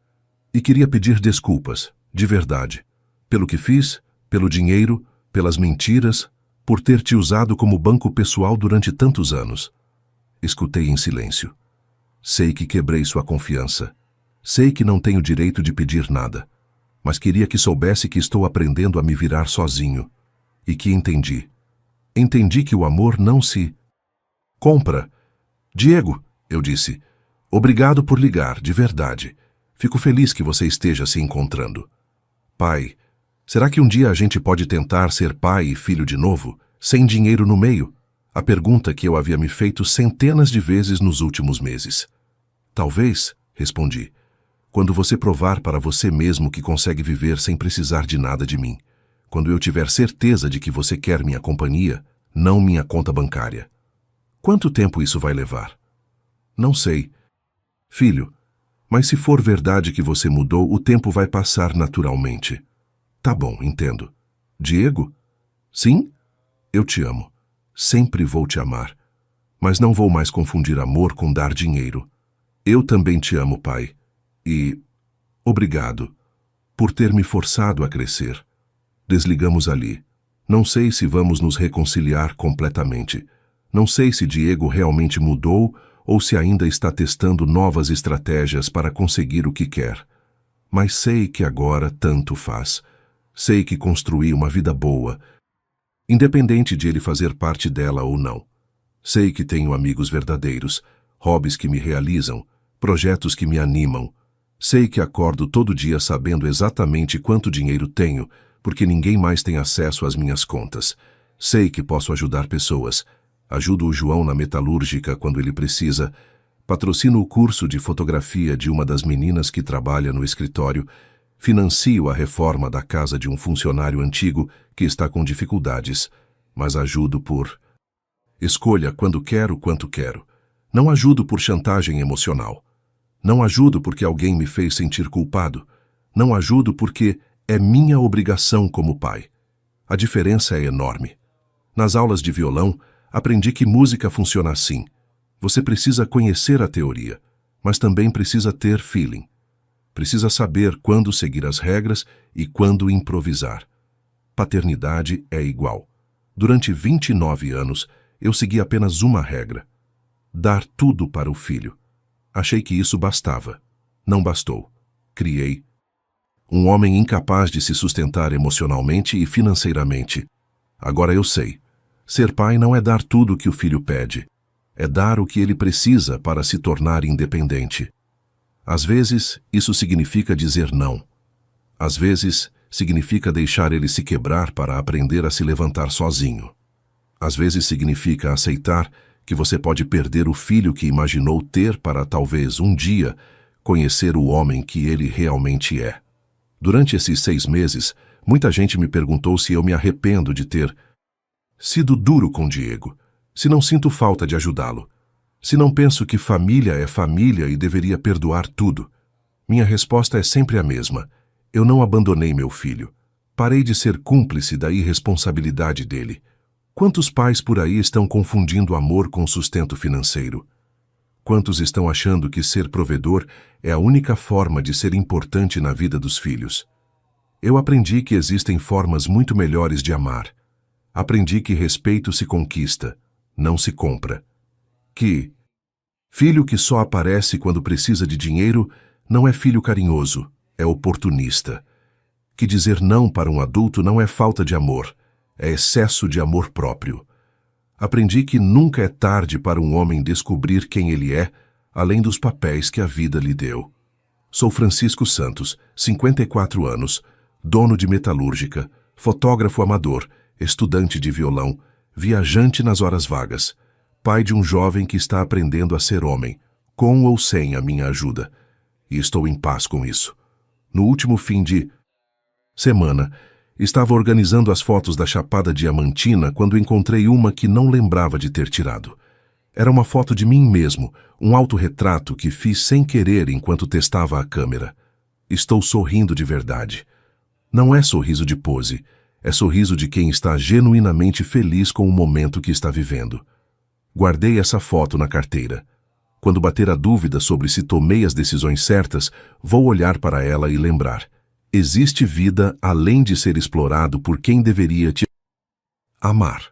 E queria pedir desculpas, de verdade, pelo que fiz, pelo dinheiro, pelas mentiras, por ter te usado como banco pessoal durante tantos anos. Escutei em silêncio. Sei que quebrei sua confiança. Sei que não tenho direito de pedir nada, mas queria que soubesse que estou aprendendo a me virar sozinho e que entendi. Entendi que o amor não se compra. Diego, eu disse, obrigado por ligar, de verdade. Fico feliz que você esteja se encontrando. Pai, será que um dia a gente pode tentar ser pai e filho de novo, sem dinheiro no meio? A pergunta que eu havia me feito centenas de vezes nos últimos meses. Talvez, respondi, quando você provar para você mesmo que consegue viver sem precisar de nada de mim. quando eu tiver certeza de que você quer minha companhia, não minha conta bancária. Quanto tempo isso vai levar? Não sei. Filho, mas se for verdade que você mudou, o tempo vai passar naturalmente. Tá bom, entendo. Diego? Sim? Eu te amo. Sempre vou te amar. Mas não vou mais confundir amor com dar dinheiro. Eu também te amo, pai. E... obrigado por ter me forçado a crescer. Desligamos ali. Não sei se vamos nos reconciliar completamente. Não sei se Diego realmente mudou ou se ainda está testando novas estratégias para conseguir o que quer. Mas sei que agora tanto faz. Sei que construí uma vida boa, independente de ele fazer parte dela ou não. Sei que tenho amigos verdadeiros, hobbies que me realizam, projetos que me animam. Sei que acordo todo dia sabendo exatamente quanto dinheiro tenho, porque ninguém mais tem acesso às minhas contas. Sei que posso ajudar pessoas. Ajudo o João na metalúrgica quando ele precisa. Patrocino o curso de fotografia de uma das meninas que trabalha no escritório. Financio a reforma da casa de um funcionário antigo que está com dificuldades. Mas ajudo por... escolha quando quero, quanto quero. Não ajudo por chantagem emocional. Não ajudo porque alguém me fez sentir culpado. Não ajudo porque é minha obrigação como pai. A diferença é enorme. Nas aulas de violão, aprendi que música funciona assim. Você precisa conhecer a teoria, mas também precisa ter feeling. Precisa saber quando seguir as regras e quando improvisar. Paternidade é igual. Durante 29 anos, eu segui apenas uma regra: dar tudo para o filho. Achei que isso bastava. Não bastou. Criei um homem incapaz de se sustentar emocionalmente e financeiramente. Agora eu sei. Ser pai não é dar tudo o que o filho pede. É dar o que ele precisa para se tornar independente. Às vezes, isso significa dizer não. Às vezes, significa deixar ele se quebrar para aprender a se levantar sozinho. Às vezes significa aceitar que você pode perder o filho que imaginou ter para talvez um dia conhecer o homem que ele realmente é. Durante esses 6 meses, muita gente me perguntou se eu me arrependo de ter sido duro com Diego, se não sinto falta de ajudá-lo, se não penso que família é família e deveria perdoar tudo. Minha resposta é sempre a mesma. Eu não abandonei meu filho. Parei de ser cúmplice da irresponsabilidade dele. Quantos pais por aí estão confundindo amor com sustento financeiro? Quantos estão achando que ser provedor é a única forma de ser importante na vida dos filhos? Eu aprendi que existem formas muito melhores de amar. Aprendi que respeito se conquista, não se compra. Que filho que só aparece quando precisa de dinheiro não é filho carinhoso, é oportunista. Que dizer não para um adulto não é falta de amor, é excesso de amor próprio. Aprendi que nunca é tarde para um homem descobrir quem ele é, além dos papéis que a vida lhe deu. Sou Francisco Santos, 54 anos, dono de metalúrgica, fotógrafo amador, estudante de violão, viajante nas horas vagas, pai de um jovem que está aprendendo a ser homem, com ou sem a minha ajuda. E estou em paz com isso. No último fim de semana, estava organizando as fotos da Chapada Diamantina quando encontrei uma que não lembrava de ter tirado. Era uma foto de mim mesmo, um autorretrato que fiz sem querer enquanto testava a câmera. Estou sorrindo de verdade. Não é sorriso de pose, é sorriso de quem está genuinamente feliz com o momento que está vivendo. Guardei essa foto na carteira. Quando bater a dúvida sobre se tomei as decisões certas, vou olhar para ela e lembrar. Existe vida além de ser explorado por quem deveria te amar.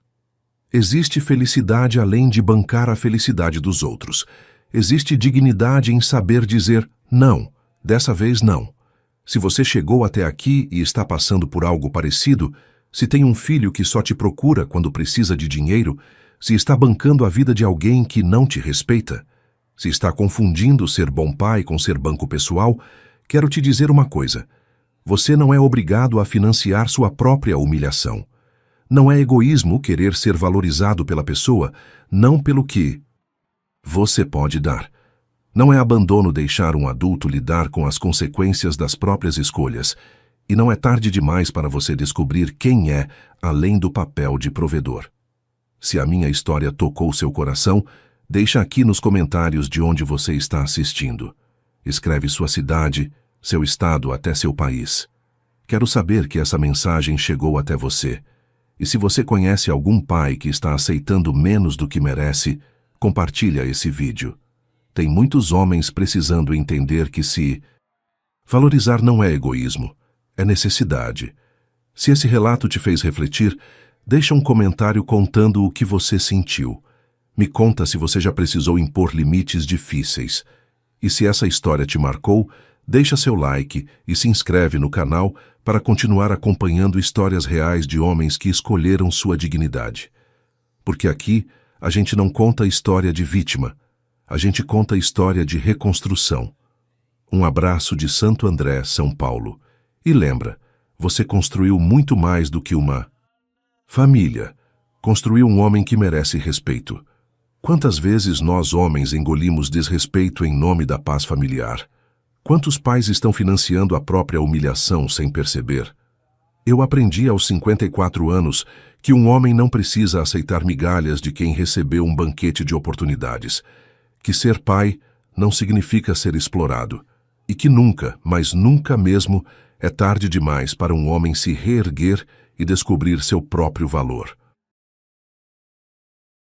Existe felicidade além de bancar a felicidade dos outros. Existe dignidade em saber dizer não, dessa vez não. Se você chegou até aqui e está passando por algo parecido, se tem um filho que só te procura quando precisa de dinheiro, se está bancando a vida de alguém que não te respeita, se está confundindo ser bom pai com ser banco pessoal, quero te dizer uma coisa. Você não é obrigado a financiar sua própria humilhação. Não é egoísmo querer ser valorizado pela pessoa, não pelo que você pode dar. Não é abandono deixar um adulto lidar com as consequências das próprias escolhas. E não é tarde demais para você descobrir quem é, além do papel de provedor. Se a minha história tocou seu coração, deixa aqui nos comentários de onde você está assistindo. Escreve sua cidade, seu estado até seu país. Quero saber que essa mensagem chegou até você. E se você conhece algum pai que está aceitando menos do que merece, compartilha esse vídeo. Tem muitos homens precisando entender que valorizar não é egoísmo, é necessidade. Se esse relato te fez refletir, deixa um comentário contando o que você sentiu. Me conta se você já precisou impor limites difíceis. E se essa história te marcou, deixa seu like e se inscreve no canal para continuar acompanhando histórias reais de homens que escolheram sua dignidade. Porque aqui, a gente não conta a história de vítima, a gente conta a história de reconstrução. Um abraço de Santo André, São Paulo. E lembra, você construiu muito mais do que uma família. Construiu um homem que merece respeito. Quantas vezes nós, homens, engolimos desrespeito em nome da paz familiar? Quantos pais estão financiando a própria humilhação sem perceber? Eu aprendi aos 54 anos que um homem não precisa aceitar migalhas de quem recebeu um banquete de oportunidades, que ser pai não significa ser explorado, e que nunca, mas nunca mesmo, é tarde demais para um homem se reerguer e descobrir seu próprio valor.